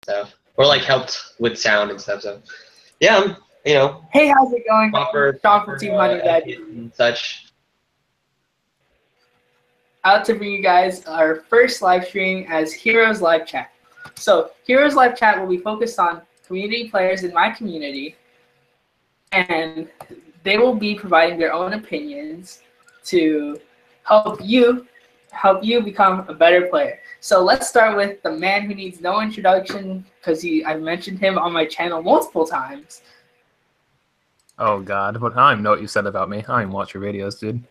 So, or like helped with sound and stuff. So, yeah, I'm, Hey, how's it going? proper Sean from Team Honey Badger. and such. Out to bring you guys our first live stream as Heroes Live Chat. So, Heroes Live Chat will be focused on community players in my community, and they will be providing their own opinions to help you become a better player. So let's start with the man who needs no introduction, because I've mentioned him on my channel multiple times. Oh God, I don't even know what you said about me. I don't even watch your videos, dude.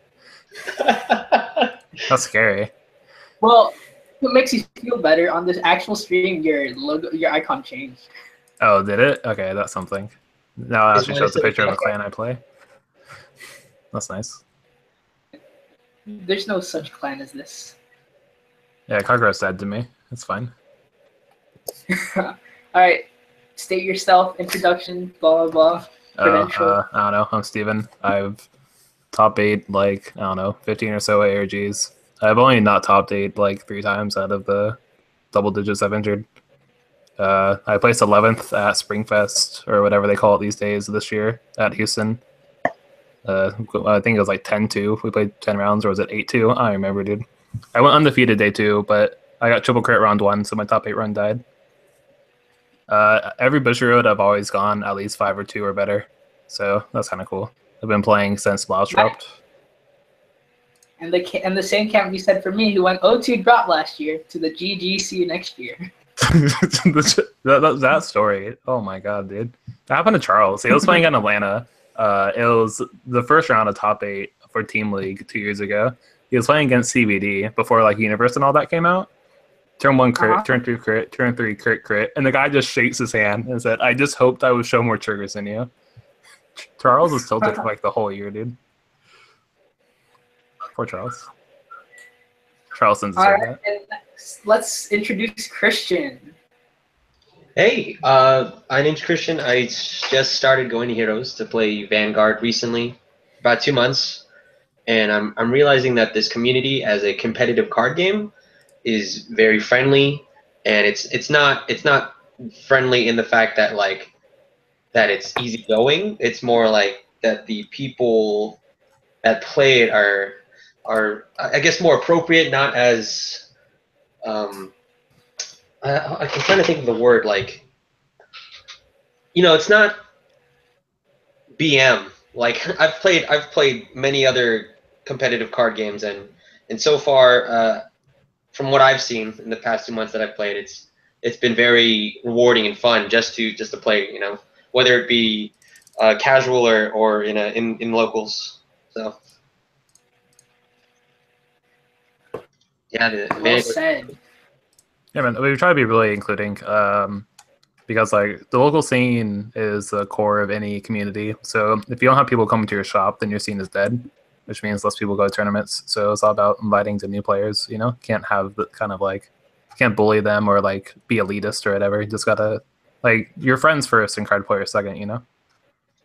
That's scary. Well, what makes you feel better on this actual stream, your logo, your icon changed. Oh, did it? Okay, that's something. Now it actually shows a picture of a clan I play. That's nice. There's no such clan as this. Yeah, Conroe said to me. It's fine. All right, state yourself, introduction, blah blah blah. I don't know. I'm Steven. I've top 8 like, I don't know, 15 or so ARGs. I've only not topped 8 like 3 times out of the double digits I've entered. I placed 11th at Springfest or whatever they call it these days this year at Houston. I think it was like 10-2. We played 10 rounds, or was it 8-2? I don't remember, dude. I went undefeated day 2, but I got triple crit round 1, so my top 8 run died. Every Bushiroad I've always gone at least 5 or 2 or better, so that's kind of cool. I've been playing since Blouse dropped. And the same camp you said for me, who went 0-2 drop last year to the GG, see you next year. that story, oh my God, dude. That happened to Charles. He was playing in Atlanta. It was the first round of top 8 for Team League 2 years ago. He was playing against CBD before like Universe and all that came out. Turn 1 crit, turn 2 crit, turn 3 crit, and the guy just shakes his hand and said, "I just hoped I would show more triggers than you." Charles was tilted for like the whole year, dude. Poor Charles. Charles didn't deserve that. And let's introduce Christian. Hey, my name's Christian. I just started going to Heroes to play Vanguard recently, about 2 months, and I'm realizing that this community as a competitive card game is very friendly, and it's not friendly in the fact that that it's easy going. It's more like that the people that play it are I guess more appropriate, not as I'm trying to think of the word, like, it's not BM. Like I've played many other competitive card games, and so far, from what I've seen in the past 2 months that I've played, it's been very rewarding and fun just to play, whether it be casual or in locals. So yeah, Well said. Yeah, man, we try to be really including, because like the local scene is the core of any community. So if you don't have people coming to your shop, then your scene is dead, which means less people go to tournaments. So it's all about inviting to new players. Can't have the kind of like, can't bully them or like be elitist or whatever. You just gotta like your friends first and card players second.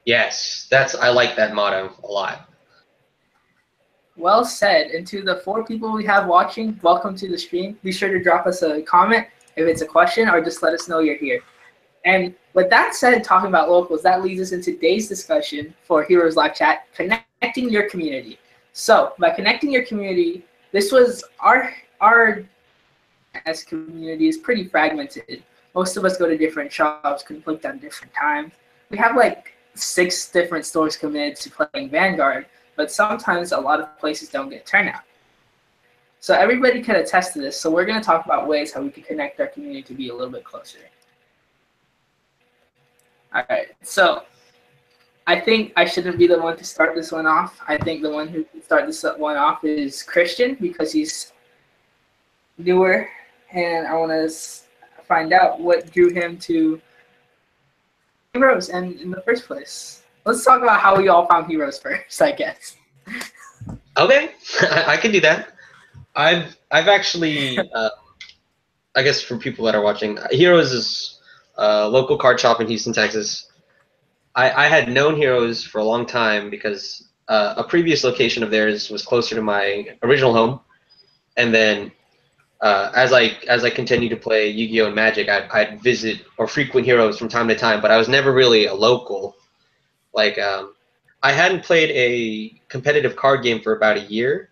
Yes, I like that motto a lot. Well said. And to the 4 people we have watching, welcome to the stream. Be sure to drop us a comment if it's a question, or just let us know you're here. And with that said, talking about locals, that leads us into today's discussion for Heroes Live Chat, connecting your community. So by connecting your community, this was our as community is pretty fragmented. Most of us go to different shops, conflict at different times. We have like 6 different stores committed to playing Vanguard, but sometimes a lot of places don't get turnout. So everybody can attest to this. So we're going to talk about ways how we can connect our community to be a little bit closer. All right, so I think I shouldn't be the one to start this one off. I think the one who can start this one off is Christian, because he's newer, and I want to find out what drew him to Heroes and in the first place. Let's talk about how we all found Heroes first, I guess. Okay, I can do that. I've actually, I guess for people that are watching, Heroes is a local card shop in Houston, Texas. I had known Heroes for a long time because a previous location of theirs was closer to my original home, and then as I continue to play Yu-Gi-Oh and Magic, I'd visit or frequent Heroes from time to time, but I was never really a local. Like I hadn't played a competitive card game for about a year.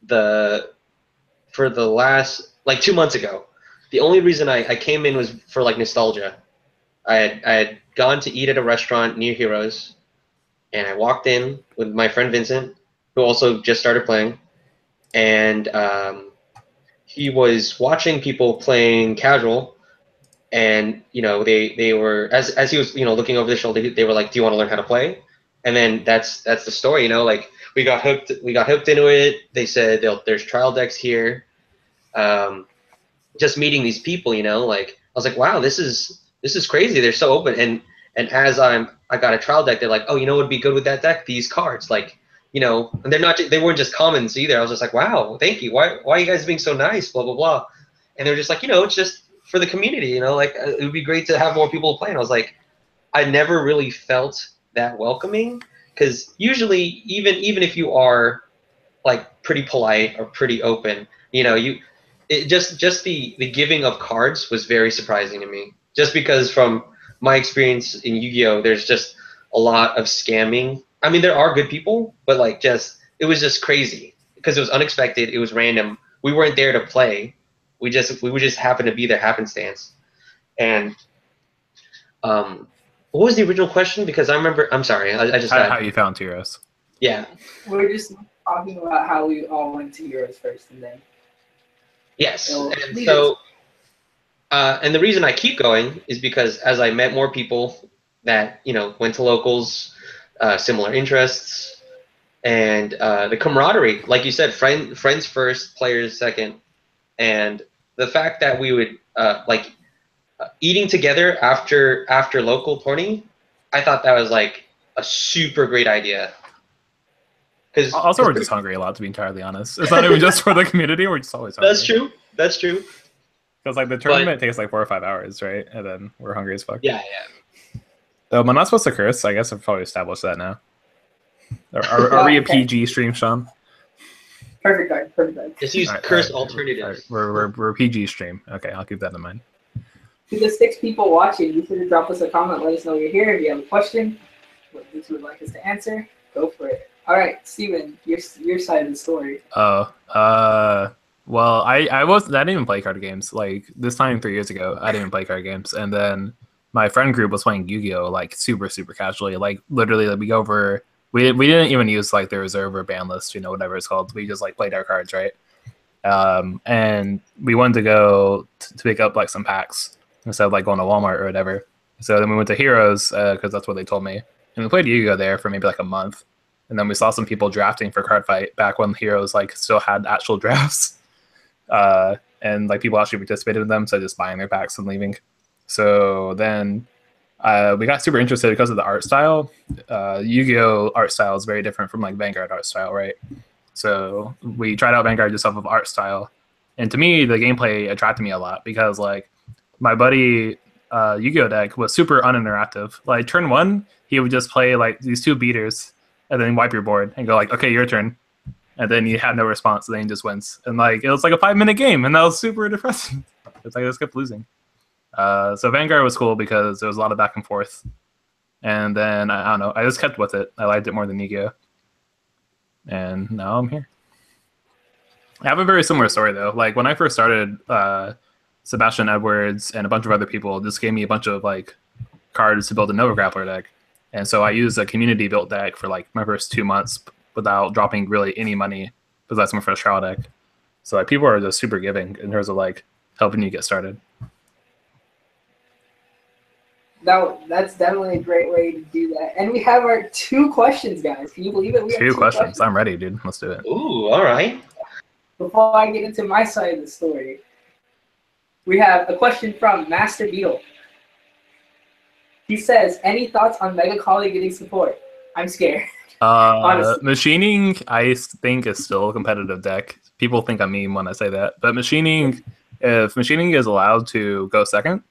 For the last like 2 months ago. The only reason I came in was for like nostalgia. I had gone to eat at a restaurant near Heroes, and I walked in with my friend Vincent, who also just started playing, and he was watching people playing casual, and they were as he was looking over their shoulder, they were like, "Do you want to learn how to play?" And then that's the story, like we got hooked into it. They said there's trial decks here. Just meeting these people, like I was like, wow, this is crazy. They're so open, and as I got a trial deck, they're like, oh, what would be good with that deck? These cards, like, and they weren't just commons either. I was just like, wow, thank you. Why are you guys being so nice? Blah blah blah. And they're just like, it's just for the community, like it would be great to have more people play. And I was like, I never really felt that welcoming, because usually even if you are like pretty polite or pretty open, just the giving of cards was very surprising to me. Just because from my experience in Yu-Gi-Oh, there's just a lot of scamming. I mean, there are good people, but like it was just crazy because it was unexpected. It was random. We weren't there to play. We would just happen to be there happenstance. And what was the original question? Because I remember. I'm sorry. I just how you found Heroes. Yeah. We're just talking about how we all went to Heroes first, and then. Yes, and so, and the reason I keep going is because as I met more people that went to locals, similar interests, and the camaraderie, like you said, friends first, players second, and the fact that we would eating together after local tourney, I thought that was like a super great idea. Also, we're just hungry a lot, to be entirely honest. It's not even just for the community; we're just always hungry. That's true. Because like the tournament takes like 4 or 5 hours, right? And then we're hungry as fuck. Yeah. Am I not supposed to curse? I guess I've probably established that now. Are we a PG stream, Sean? Perfect. Just use curse alternatives. We're a PG stream. Okay, I'll keep that in mind. To the 6 people watching, you should drop us a comment. Let us know you're here. If you have a question, what you would like us to answer, go for it. All right, Steven, your side of the story. Well, I didn't even play card games. Like this time 3 years ago, I didn't even play card games, and then my friend group was playing Yu-Gi-Oh like super casually. Like literally, like, we go over. We didn't even use like the reserve or ban list, whatever it's called. We just like played our cards, right? And we wanted to go to pick up like some packs instead of like going to Walmart or whatever. So then we went to Heroes because that's what they told me, and we played Yu-Gi-Oh there for maybe like a month. And then we saw some people drafting for Card Fight back when Heroes like still had actual drafts, and like people actually participated in them, so just buying their packs and leaving. So then we got super interested because of the art style. Yu-Gi-Oh art style is very different from like Vanguard art style, right? So we tried out Vanguard just off of art style, and to me the gameplay attracted me a lot because like my buddy Yu-Gi-Oh deck was super uninteractive. Like turn 1, he would just play like these 2 beaters and then wipe your board and go like, okay, your turn. And then you had no response, and then he just wins. And like it was like a 5-minute game, and that was super depressing. It's like I just kept losing. So Vanguard was cool because there was a lot of back and forth. And then I don't know, I just kept with it. I liked it more than Yu-Gi-Oh. And now I'm here. I have a very similar story though. Like when I first started, Sebastian Edwards and a bunch of other people just gave me a bunch of like cards to build a Nova Grappler deck. And so I used a community built deck for like my first 2 months without dropping really any money because that's my first trial deck. So like people are just super giving in terms of like helping you get started. That's definitely a great way to do that. And we have our 2 questions, guys. Can you believe it? We have 2 questions. I'm ready, dude. Let's do it. Ooh, all right. Before I get into my side of the story, we have a question from Master Beetle. He says, any thoughts on Mega Collie getting support? I'm scared. Machining, I think, is still a competitive deck. People think I mean when I say that. But Machining, if Machining is allowed to go second,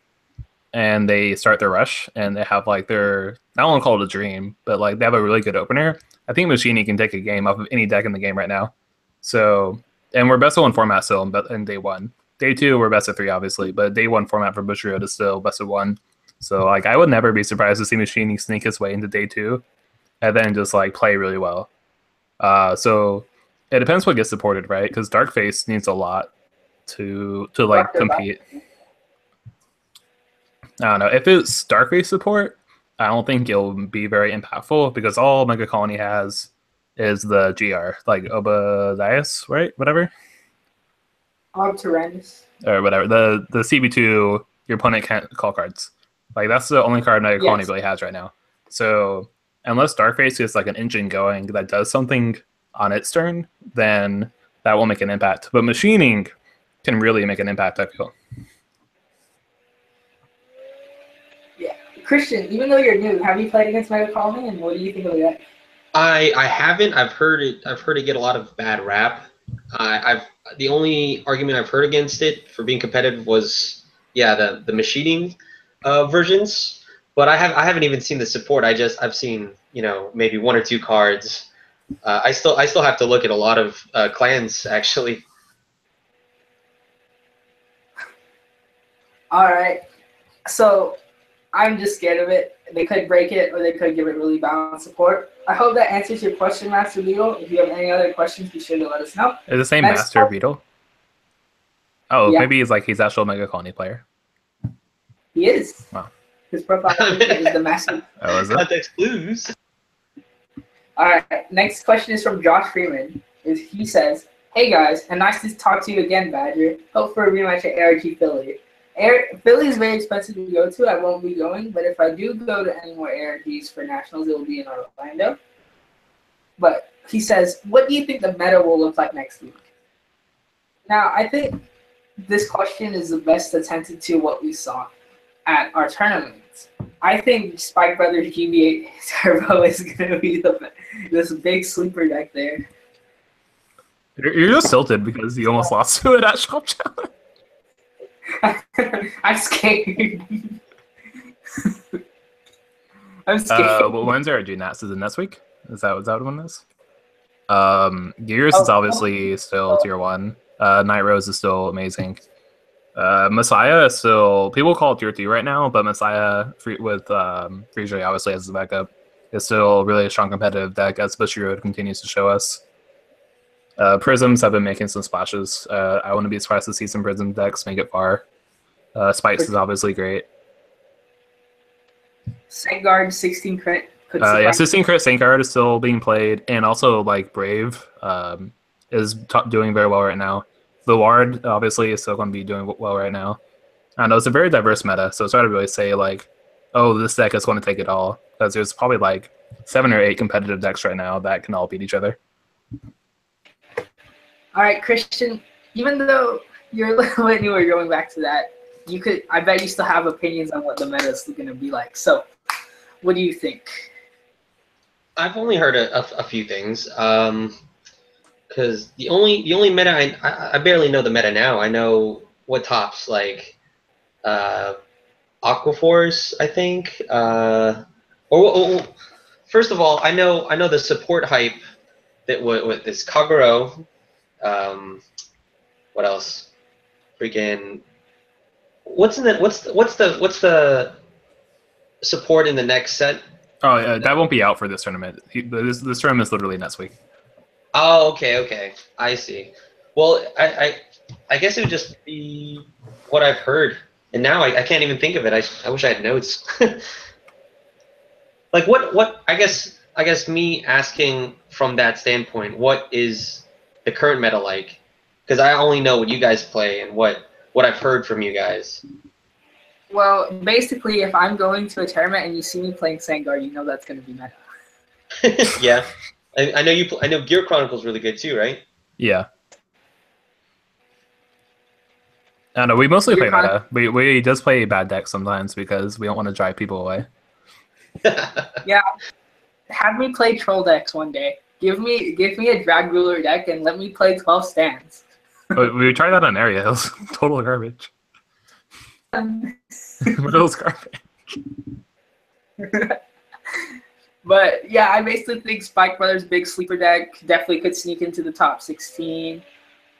and they start their rush, and they have like their, I don't want to call it a dream, but like they have a really good opener, I think Machining can take a game off of any deck in the game right now. So, and we're best of 1 format still in day 1. day 2 we're best of 3, obviously, but day 1 format for Bushiroad is still best of 1. So like I would never be surprised to see Machining sneak his way into day 2 and then just like play really well. So it depends what gets supported, right? Because Darkface needs a lot to like compete. I don't know. If it's Darkface support, I don't think it'll be very impactful because all Mega Colony has is the GR, like Obadias, right? Whatever. Tyrannus. Or whatever. The CB2, your opponent can't call cards. Like that's the only card Mega Colony really has right now. So unless Darkface gets like an engine going that does something on its turn, then that will make an impact. But Machining can really make an impact, I feel. Yeah. Christian, even though you're new, have you played against Mega Colony, and what do you think of that? I haven't. I've heard it get a lot of bad rap. The only argument I've heard against it for being competitive was the machining versions, but I haven't even seen the support. I've seen maybe 1 or 2 cards. I still have to look at a lot of clans actually. All right, so I'm just scared of it. They could break it, or they could give it really balanced support. I hope that answers your question, Master Beetle. If you have any other questions, be sure to let us know. Is the same Master Beetle? Oh, yeah. Maybe he's actual Mega Colony player. He is. Wow. His profile is the Master. Oh, is it? Context clues. All right. Next question is from Josh Freeman. He says, "Hey guys, and nice to talk to you again, Badger. Hope for a rematch at ARG Philly. Philly is very expensive to go to. I won't be going, but if I do go to any more ARGs for nationals, it will be in Orlando." But he says, "What do you think the meta will look like next week?" Now, I think this question is the best attended to what we saw at our tournaments. I think Spike Brothers GB8 Turbo is going to be this big sleeper deck there. You're just tilted because you almost lost to it at Shop Challenge. I'm scared. I'm scared. Well, when's ARG Nats? Is it next week? Is that what one is? Gears is obviously still tier 1. Night Rose is still amazing. Messiah is still, people call it tier 2 right now, but Messiah with Freesia obviously as the backup is still really a strong competitive deck as Bushiroad continues to show us. Prisms have been making some splashes. I wouldn't be surprised to see some Prism decks make it far. Spikes is obviously great. Vanguard 16 crit. 16 crit Vanguard is still being played, and also like Brave is doing very well right now. The Ward obviously is still going to be doing well right now. I know it's a very diverse meta, so it's hard to really say like, oh, this deck is going to take it all, because there's probably like 7 or 8 competitive decks right now that can all beat each other. All right, Christian, even though you're a little bit newer going back to that, I bet you still have opinions on what the meta is going to be like. So what do you think? I've only heard a few things. Because the only meta I barely know the meta now. I know what tops like Aquaforce, I think. First of all, I know the support hype that with this Conroe. What else? Freaking. What's the support in the next set? Oh, yeah, that won't be out for this tournament. This tournament is literally next week. Oh, okay. I see. Well, I guess it would just be what I've heard, and now I can't even think of it. I wish I had notes. Like what? I guess me asking from that standpoint, what is the current meta like? Because I only know what you guys play and what I've heard from you guys. Well, basically, if I'm going to a tournament and you see me playing Vanguard, you know that's going to be meta. Yeah. I know I know Gear Chronicles really good too, right? Yeah. I know we mostly play meta. We just play bad decks sometimes because we don't want to drive people away. Yeah. Have me play troll decks one day. Give me a drag ruler deck and let me play 12 stands. We tried that on area. It was total garbage. It was garbage. But yeah, I basically think Spike Brothers' big sleeper deck definitely could sneak into the top 16.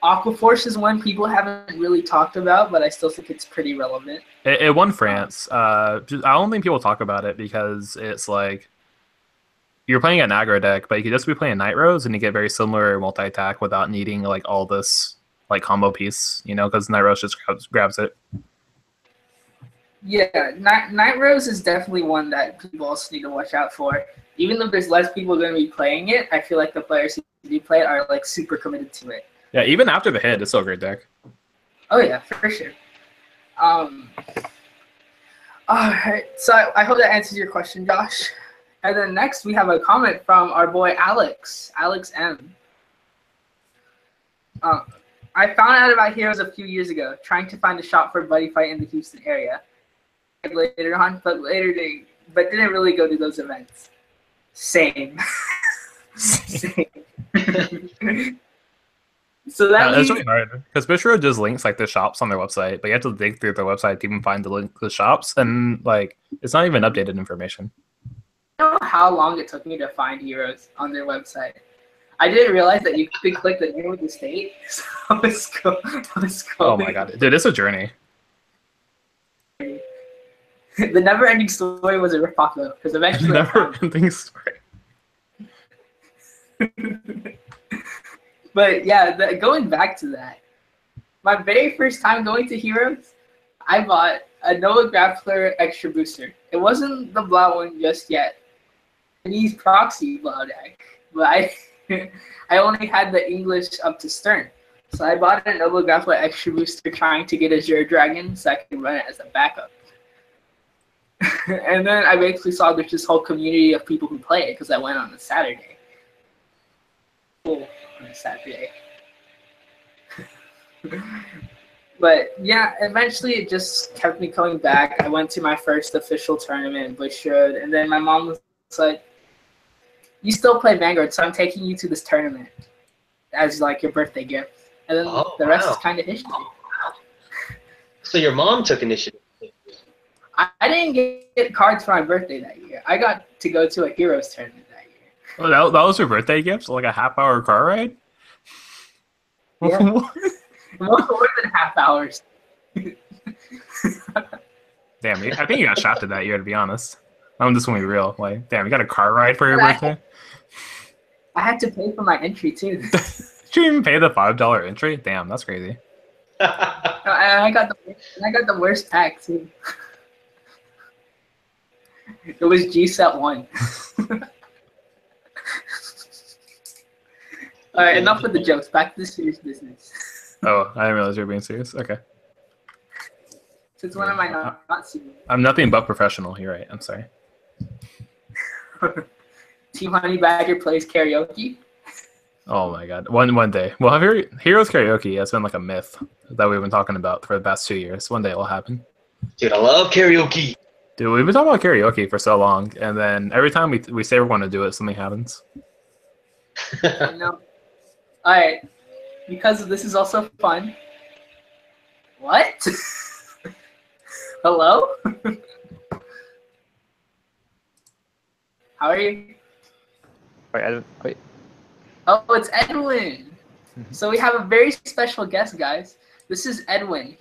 Aquaforce is one people haven't really talked about, but I still think it's pretty relevant. It won France. I don't think people talk about it because it's like you're playing an aggro deck, but you could just be playing Nitros and you get very similar multi-attack without needing like all this like combo piece, you know, because Nitros just grabs it. Yeah, Nitros is definitely one that people also need to watch out for. Even though there's less people going to be playing it, I feel like the players who do play it are like super committed to it. Yeah, even after the hit, it's still a great deck. Oh yeah, for sure. All right, so I hope that answers your question, Josh. And then next we have a comment from our boy Alex M. I found out about Heroes a few years ago, trying to find a shop for Buddy Fight in the Houston area. Later on, but didn't really go to those events. Same. Same. So that's really hard because Bushiroad just links like the shops on their website, but you have to dig through their website to even find the link to the shops, and like it's not even updated information. I don't know how long it took me to find Heroes on their website. I didn't realize that you could click the name of the state. So I was going. Oh my god, dude, it's a journey. The never-ending story was a ripoff though, because eventually. Never-ending story. But yeah, going back to that, my very first time going to Heroes, I bought a Noah Grappler Extra Booster. It wasn't the Blau one just yet. Chinese proxy Blau deck, but I only had the English up to Stern. So I bought a Noah Grappler Extra Booster trying to get a Zero Dragon so I could run it as a backup. And then I basically saw there's this whole community of people who play it because I went on a Saturday. On a Saturday. But yeah, eventually it just kept me coming back. I went to my first official tournament in Bushiroad, and then my mom was like, "You still play Vanguard, so I'm taking you to this tournament as like your birthday gift." And then the rest is kind of history. So your mom took initiative. I didn't get cards for my birthday that year. I got to go to a Heroes tournament that year. Oh, that was your birthday gift? Like a half-hour car ride? Yeah. More than half hours. Damn, I think you got shafted that year, to be honest. I'm just going to be real. Like, damn, you got a car ride for your birthday? I had to pay for my entry, too. Did you even pay the $5 entry? Damn, that's crazy. And I got the worst pack, too. It was G-Set 1. All right, enough with the jokes. Back to the serious business. Oh, I didn't realize you were being serious. Okay. Since when am I not serious? I'm nothing but professional. You're right. I'm sorry. Team Honey Badger plays karaoke. Oh my god. One day. Well, Heroes karaoke has been like a myth that we've been talking about for the past 2 years. One day it'll happen. Dude, I love karaoke. Dude, we've been talking about karaoke for so long, and then every time we say we're going to do it, something happens. I know. All right. Because this is also fun. What? Hello? How are you? Wait. Oh, it's Edwin. So we have a very special guest, guys. This is Edwin.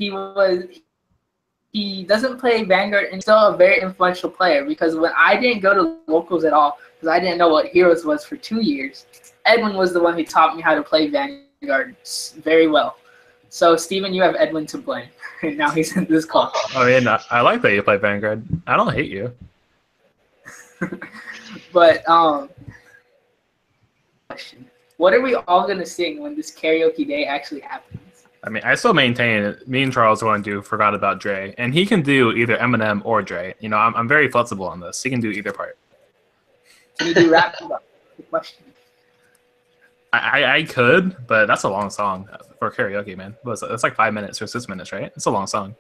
He doesn't play Vanguard and still a very influential player because when I didn't go to locals at all, because I didn't know what Heroes was for 2 years, Edwin was the one who taught me how to play Vanguard very well. So, Steven, you have Edwin to blame. And now he's in this call. I mean, I like that you play Vanguard. I don't hate you. But, question. What are we all going to sing when this karaoke day actually happens? I mean, I still maintain it. Me and Charles want to do Forgot About Dre, and he can do either Eminem or Dre. You know, I'm very flexible on this. He can do either part. Can you do rap? The question. I could, but that's a long song for karaoke, man. It's like 5 minutes or 6 minutes, right? It's a long song.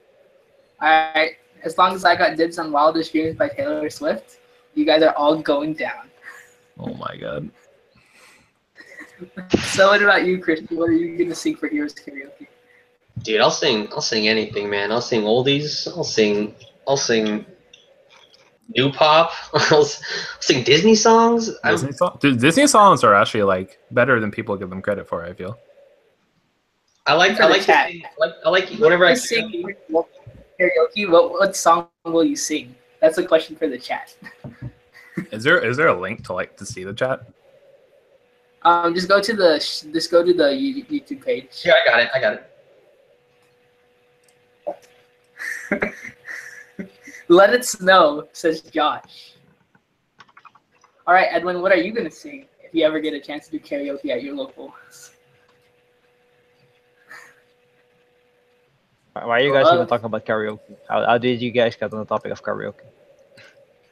All right. As long as I got dibs on Wildest Dreams by Taylor Swift, you guys are all going down. Oh my god. So what about you, Christian? What are you gonna sing for Heroes Karaoke? Dude, I'll sing anything, man. I'll sing oldies. I'll sing new pop. I'll sing Disney songs. Dude, Disney songs are actually like better than people give them credit for, I feel. I like For the to chat. sing, I like whenever I You sing karaoke. What song will you sing? That's a question for the chat. Is there a link to see the chat? Just go to the YouTube page. Yeah, I got it. Let it snow, says Josh. All right, Edwin, what are you gonna sing if you ever get a chance to do karaoke at your local? Why are you guys even talking about karaoke? How did you guys get on the topic of karaoke?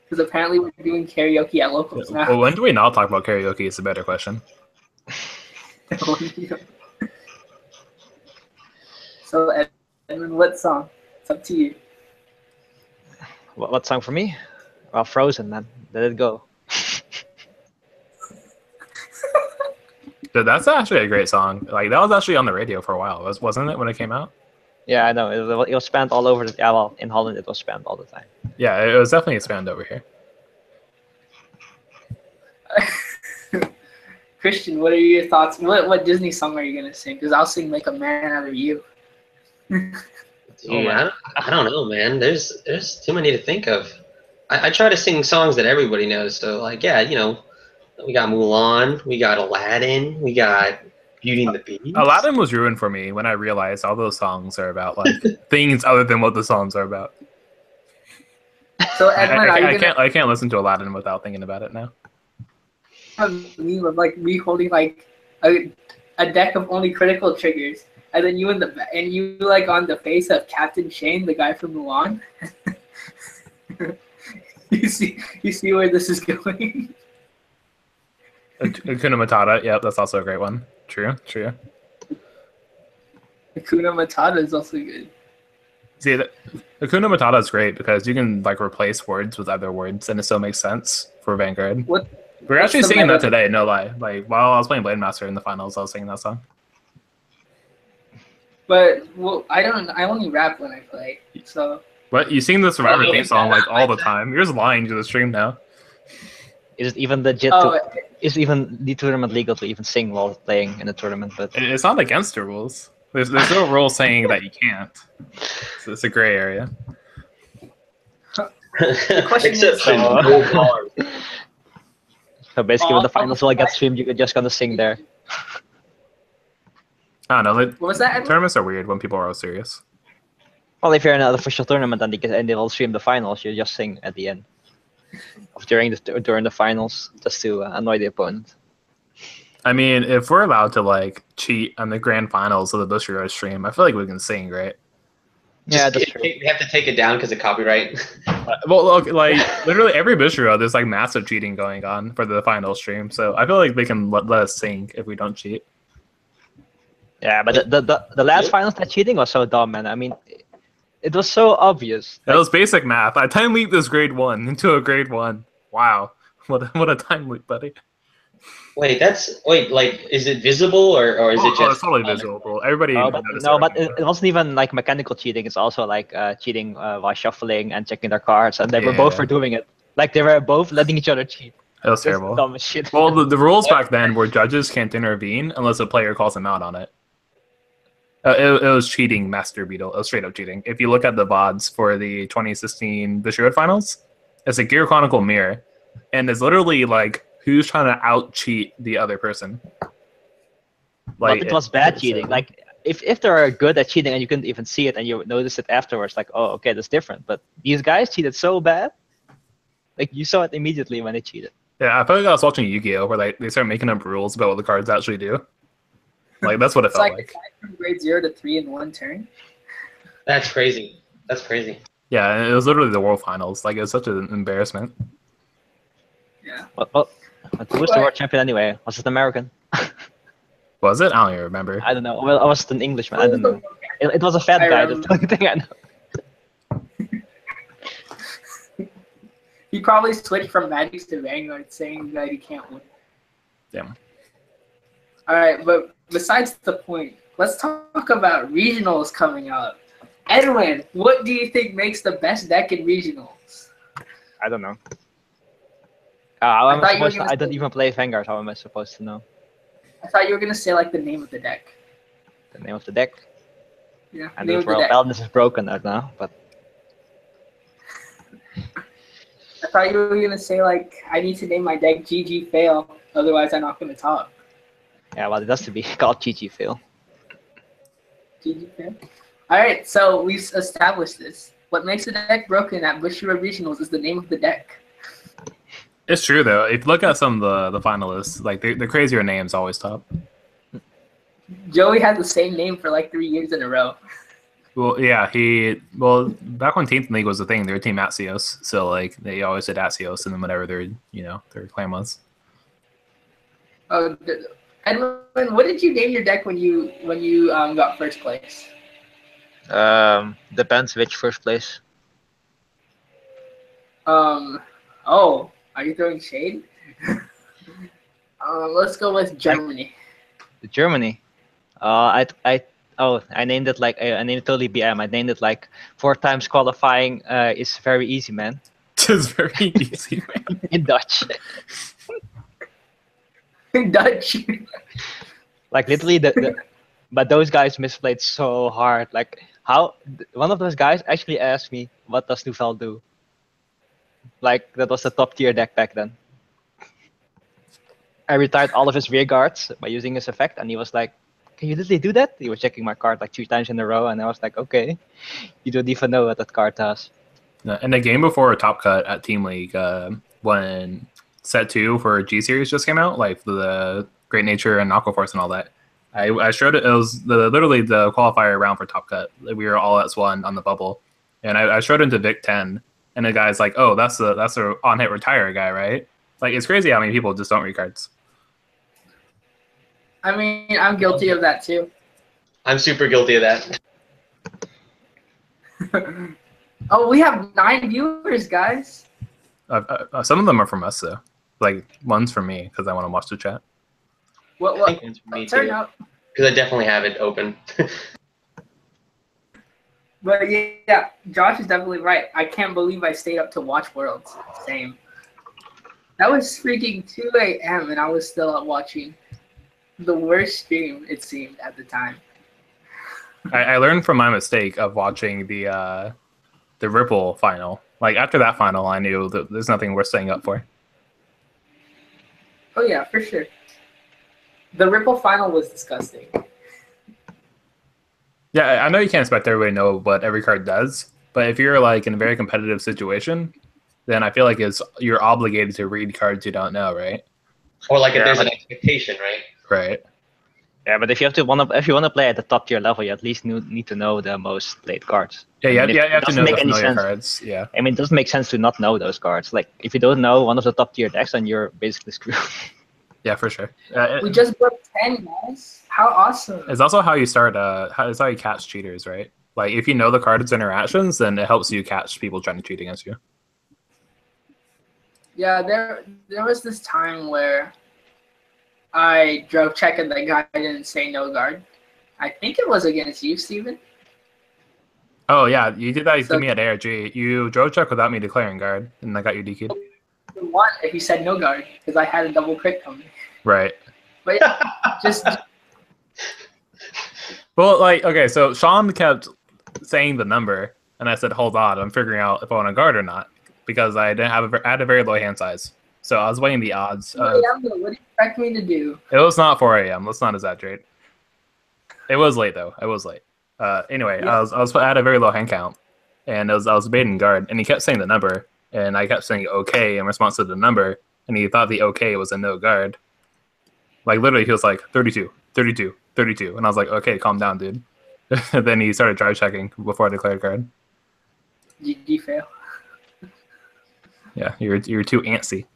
Because apparently we're doing karaoke at locals now. Well, when do we not talk about karaoke is a better question. So, Edwin, what song? It's up to you. What song for me? Well, Frozen, man. Let it go. Dude, that's actually a great song. Like, that was actually on the radio for a while, wasn't it, when it came out? Yeah, I know. It was spanned all over. Yeah, well, in Holland, it was spanned all the time. Yeah, it was definitely spanned over here. Christian, what are your thoughts? What Disney song are you gonna sing? Because I'll sing "Make a Man Out of You." Yeah, I don't know, man. There's too many to think of. I try to sing songs that everybody knows. So like, yeah, you know, we got Mulan, we got Aladdin, we got Beauty and the Beast. Aladdin was ruined for me when I realized all those songs are about things other than what the songs are about. So Edwin, I can't listen to Aladdin without thinking about it now. A meme of me holding a deck of only critical triggers, and then you on the face of Captain Shane, the guy from Mulan. You see where this is going. Hakuna Matata, yeah, that's also a great one. True. Hakuna Matata is also good. See, Hakuna Matata is great because you can replace words with other words, and it still makes sense for Vanguard. We're actually singing that today, no lie. Like while I was playing Blade Master in the finals, I was singing that song. But I only rap when I play. So. What, you sing the Survivor theme song all the time? You're just lying to the stream now. Is it even legit? Is even the tournament legal to even sing while playing in a tournament? But it's not against the rules. There's no rule saying that you can't. So it's a gray area. Exception. So basically, when the finals will get streamed, you're just gonna sing there. I don't know. What was that? Tournaments are weird when people are all serious. Well, if you're in an official tournament and they will stream the finals, you just sing at the end during the finals just to annoy the opponent. I mean, if we're allowed to cheat on the grand finals of the Bushiroad stream, I feel like we can sing, right? Yeah, that's true. We have to take it down because of copyright. Well, look, literally every Bushiroad, there's massive cheating going on for the final stream, so I feel like they can let us sing if we don't cheat. Yeah, but the last finals, that cheating was so dumb, man. I mean, it was so obvious. It was basic math. I time leap this grade 1 into a grade 1. Wow, what a time leap, buddy. Wait, is it visible or is it just? It's totally visible. Everybody. But it wasn't even mechanical cheating. It's also cheating while shuffling and checking their cards, and they were both for doing it. They were both letting each other cheat. It was terrible. Dumb as shit. Well, the rules back then were judges can't intervene unless a player calls them out on it. It was cheating, Master Beetle. It was straight up cheating. If you look at the VODs for the 2016 Bushiroad finals, it's a Gear Chronicle mirror, and it's literally who's trying to out cheat the other person. But it was bad cheating. If they're good at cheating and you couldn't even see it and you notice it afterwards, oh, okay, that's different. But these guys cheated so bad, you saw it immediately when they cheated. Yeah, I felt like I was watching Yu-Gi-Oh, where they start making up rules about what the cards actually do. That's what it felt like. From grade 0 to 3 in one turn. That's crazy. Yeah, and it was literally the World Finals. It was such an embarrassment. Yeah. Well, who was the world champion anyway? Was it American? Was it? I don't even remember. I don't know. Well, I was an Englishman. I don't know. It was a fat guy. That's the only thing I know. He probably switched from Magic to Vanguard, saying that he can't win. Yeah. All right, but besides the point, let's talk about regionals coming up. Edwin, what do you think makes the best deck in regionals? I don't know. I don't even play Vanguard. How am I supposed to know? I thought you were gonna say the name of the deck. the name of the deck. Yeah. And name the of the Royal deck. Paladins is broken right now, but I thought you were gonna say like I need to name my deck GG fail, otherwise I'm not gonna talk. yeah, well, it has to be called GG fail. GG fail. All right, so we've established this. What makes a deck broken at Bushiroad Regionals is the name of the deck. It's true though. If you look at some of the finalists, like the crazier names always top. Joey had the same name for like 3 years in a row. Well, yeah, back when Team League was a thing, they were Team Axios, so like they always did Axios, and then whatever their claim was. Oh, Edwin, what did you name your deck when you got first place? Depends which first place. Oh, are you throwing shade? Let's go with Germany. Germany. I named it like I named it totally BM. I named it like 4 times qualifying is very easy, man. It's very easy, man. In Dutch. Dutch. Like literally but those guys misplayed so hard. Like how one of those guys actually asked me, what does Nuvel do? Like that was the top tier deck back then. I retired all of his rear guards by using his effect, and he was like, can you literally do that? He was checking my card like 2 times in a row, and I was like, okay, you don't even know what that card does. In the game before Top Cut at Team League, when Set 2 for G Series just came out, like the Great Nature and Aquaforce and all that, I showed it. It was literally the qualifier round for Top Cut. We were all as one on the bubble, and I showed him to Vic 10, and the guy's like, "Oh, that's a on-hit retire guy, right?" Like it's crazy how many people just don't read cards. I mean, I'm guilty of that too. I'm super guilty of that. Oh, we have 9 viewers, guys. Some of them are from us though. Like one's from me because I want to watch the chat. What? I think one's for me Turn too. up. Because I definitely have it open. But yeah, Josh is definitely right. I can't believe I stayed up to watch Worlds. Same. That was freaking 2 a.m. and I was still up watching the worst stream, it seemed, at the time. I learned from my mistake of watching the Ripple final. Like after that final, I knew that there's nothing worth staying up for. Oh yeah, for sure. The Ripple final was disgusting. Yeah, I know you can't expect everybody to know what every card does, but if you're like in a very competitive situation, then I feel like you're obligated to read cards you don't know, right? Or like if there's an expectation, right? Right. Yeah, but if you want to play at the top tier level, you at least need to know the most played cards. Yeah, I mean, you have to know the familiar sense. cards. Yeah. I mean, it doesn't make sense to not know those cards. Like if you don't know one of the top tier decks, then you're basically screwed. Yeah, for sure. We just broke 10, guys. How awesome! It's also how you start. It's how you catch cheaters, right? Like if you know the card's interactions, then it helps you catch people trying to cheat against you. Yeah, there was this time where I drove check and the guy didn't say no guard. I think it was against you, Steven. Oh yeah, you did that to me at ARG. You drove check without me declaring guard, and I got you DQ'd. You won if you said no guard because I had a double crit coming. Right. But yeah, just Well, like okay, so Sean kept saying the number, and I said, "Hold on, I'm figuring out if I want to guard or not," because I had a very low hand size. So I was weighing the odds. what do you expect me to do? It was not 4 a.m. Let's not exaggerate. It was late though. I was late. Anyway, Yeah. I had a very low hand count, and I was baiting guard, and he kept saying the number, and I kept saying okay in response to the number, and he thought the okay was a no guard. Like literally, he was like 32, 32, 32, and I was like, okay, calm down, dude. Then he started drive checking before I declared guard. GG fail. Yeah, you're too antsy.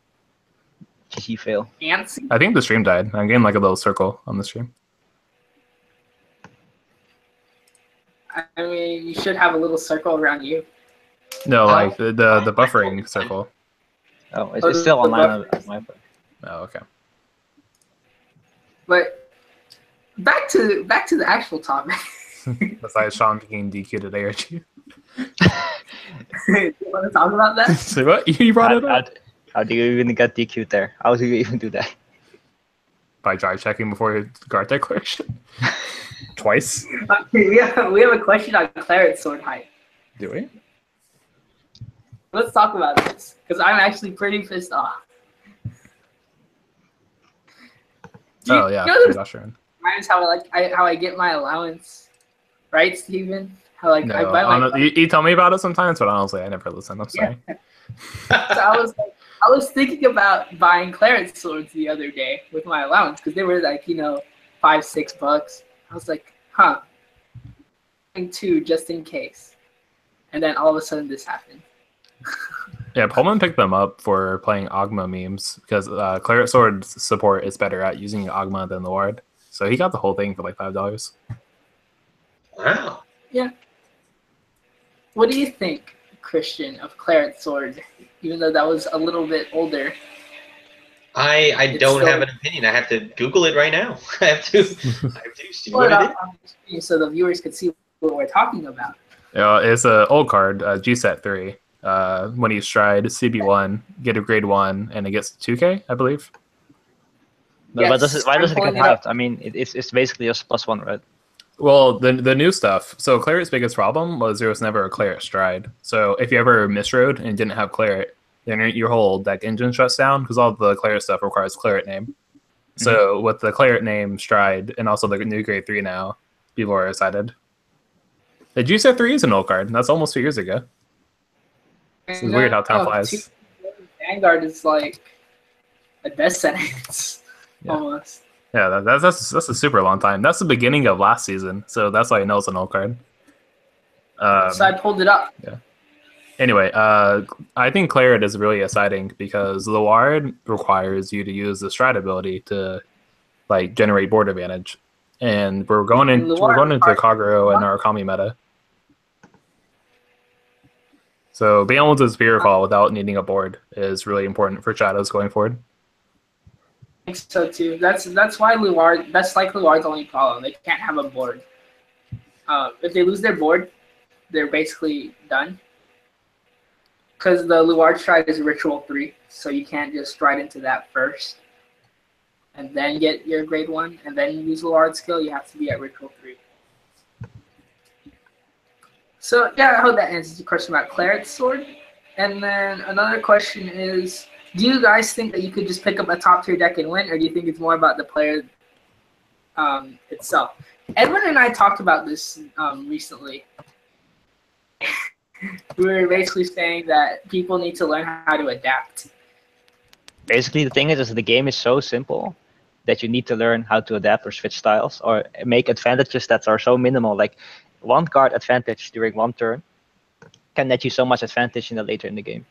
GG fail. Antsy? I think the stream died. I'm getting like a little circle on the stream. I mean, you should have a little circle around you. No, like the buffering circle. Oh, it's still online on my phone. Oh, okay. But back to the actual topic. Besides Sean being DQ'd at ARG. You want to talk about that? So what? You brought it up? How do you even get DQ'd there? How do you even do that? by dry checking before your guard declaration. Twice. Okay, we have a question on Claret sword height. Do we? Let's talk about this because I'm actually pretty pissed off. Oh yeah, this Bushiroad. reminds how I get my allowance, right, Steven? How I No, buy my. you tell me about it sometimes, but honestly, I never listen. I'm sorry. So I was thinking about buying Claret swords the other day with my allowance because they were like, $5-6. I was like, huh, buying 2 just in case. And then all of a sudden this happened. Yeah, Pullman picked them up for playing Ogma memes because Claret Sword support is better at using Ogma than the Ward. So he got the whole thing for like $5. Wow. Yeah. What do you think, Christian, of Claret Sword? Even though that was a little bit older. I don't have an opinion. I have to Google it right now. I have to see what it is. So the viewers could see what we're talking about. Yeah, it's an old card, G-Set 3. When you stride CB1, get a grade 1, and it gets 2K, I believe. But Yes, why does it I'm get pulling it up. hyped? I mean, it's basically just +1, right? Well, the new stuff. So Claret's biggest problem was there was never a Claret stride. So if you ever misrode and didn't have Claret, then your whole deck engine shuts down because all the Claret stuff requires Claret name. So with the Claret name stride and also the new grade 3 now, people are excited. The G-Set 3 is an old card. That's almost 2 years ago. It's weird how time flies. Vanguard is like a death sentence, almost. Yeah, that's a super long time. That's the beginning of last season, so that's why I know it's an old card. So I pulled it up. Yeah. Anyway, I think Claret is really exciting because the Ward requires you to use the stride ability to like generate board advantage, and we're going into Conroe and our Kami meta. So being able to spear call without needing a board is really important for Shadows going forward. I think so too. That's why Luard. That's like Luard's only problem. They can't have a board. If they lose their board, they're basically done. Because the Luard stride is Ritual 3, so you can't just stride into that first, and then get your grade 1, and then use Luard skill. You have to be at Ritual 3. So yeah, I hope that answers the question about Claret Sword. And then another question is, do you guys think that you could just pick up a top tier deck and win, or do you think it's more about the player itself? Edwin and I talked about this recently. We were basically saying that people need to learn how to adapt. Basically, the thing is the game is so simple that you need to learn how to adapt or switch styles or make advantages that are so minimal. Like one card advantage during one turn can net you so much advantage later in the game.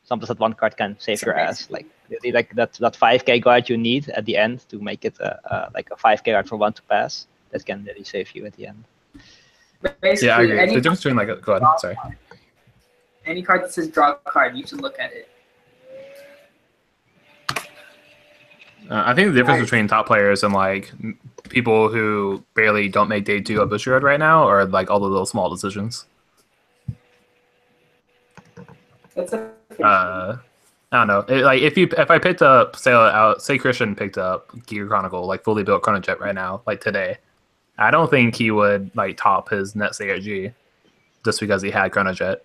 Sometimes that one card can save your ass. Like that 5k guard you need at the end to make it like a 5k guard for 1 to pass. That can really save you at the end. Yeah, I agree. The difference between go ahead. Sorry. Any card that says draw a card, you should look at it. I think the difference between top players and like people who barely don't make day 2 of Bushiroad right now are like all the little small decisions. That's a I don't know. If I picked up, say Christian picked up Gear Chronicle, like fully built Chronojet right now, like today, I don't think he would like top his Nets ARG just because he had Chronojet.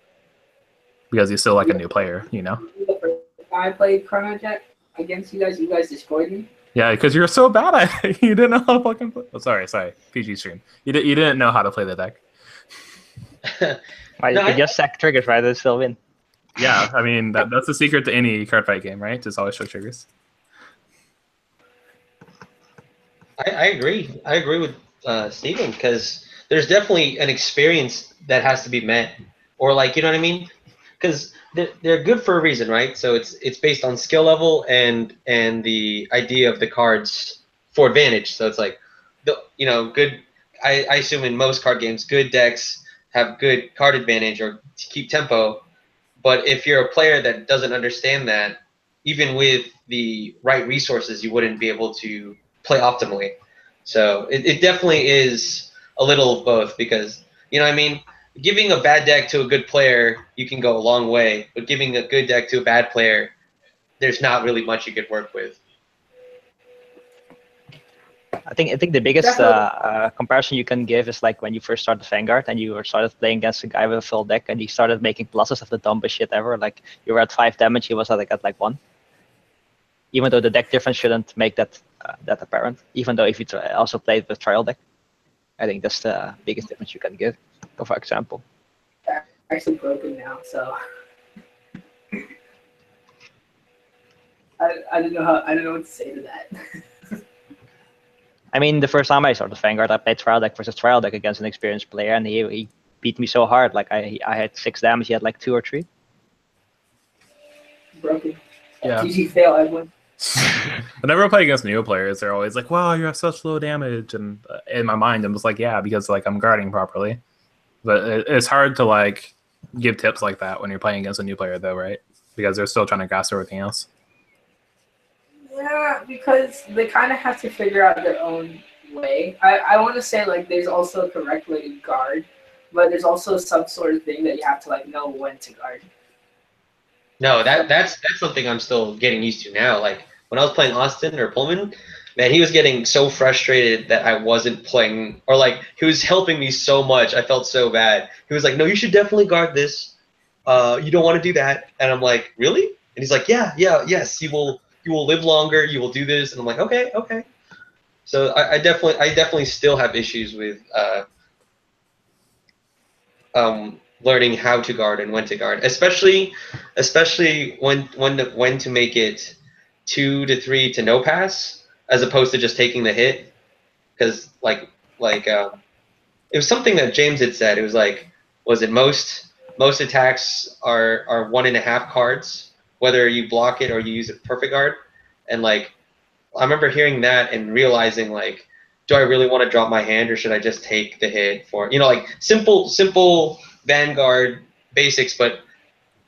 Because he's still like a new player, you know? The first time I played Chronojet against you guys destroyed me. Yeah, because you're so bad at it. You didn't know how to fucking play. Oh, sorry. PG stream. You didn't know how to play the deck. You can just sack triggers, right? And still win. Yeah, I mean, that's the secret to any card fight game, right? Just always show triggers. I agree. I agree with Steven because there's definitely an experience that has to be met. Or like, you know what I mean? Because they're good for a reason, right? So it's based on skill level and the idea of the cards for advantage. So it's like, good. I assume in most card games, good decks have good card advantage or keep tempo. But if you're a player that doesn't understand that, even with the right resources, you wouldn't be able to play optimally. So it definitely is a little of both because, you know what I mean? Giving a bad deck to a good player, you can go a long way. But giving a good deck to a bad player, there's not really much you could work with. I think the biggest comparison you can give is like when you first started Vanguard and you started playing against a guy with a full deck and he started making pluses of the dumbest shit ever. Like you were at 5 damage, he was at like 1. Even though the deck difference shouldn't make that apparent. Even though if you also played with trial deck, I think that's the biggest difference you can give. For example. Actually broken now, so I don't know what to say to that. I mean, the first time I started Vanguard, I played trial deck versus trial deck against an experienced player, and he beat me so hard. Like I had 6 damage, he had like 2 or 3. Broken. Yeah. GG fail, Edwin. Whenever I play against new players, they're always like, "Wow, you have such low damage," and in my mind, I'm just like, "Yeah, because like I'm guarding properly." But it's hard to like give tips like that when you're playing against a new player, though, right? Because they're still trying to grasp everything else. Yeah, because they kind of have to figure out their own way. I want to say like there's also a correct way to guard, but there's also some sort of thing that you have to like know when to guard. No, that's something I'm still getting used to now. Like when I was playing Austin or Pullman, man, he was getting so frustrated that I wasn't playing, or like he was helping me so much. I felt so bad. He was like, "No, you should definitely guard this. You don't want to do that." And I'm like, "Really?" And he's like, yes, you will live longer. You will do this." And I'm like, "Okay." So I definitely still have issues with learning how to guard and when to guard, especially when to make it 2 to 3 to no pass as opposed to just taking the hit, because like it was something that James had said. It was like, was it most attacks are 1.5 cards, whether you block it or you use a perfect guard, and like I remember hearing that and realizing like, do I really want to drop my hand or should I just take the hit for, like simple Vanguard basics, but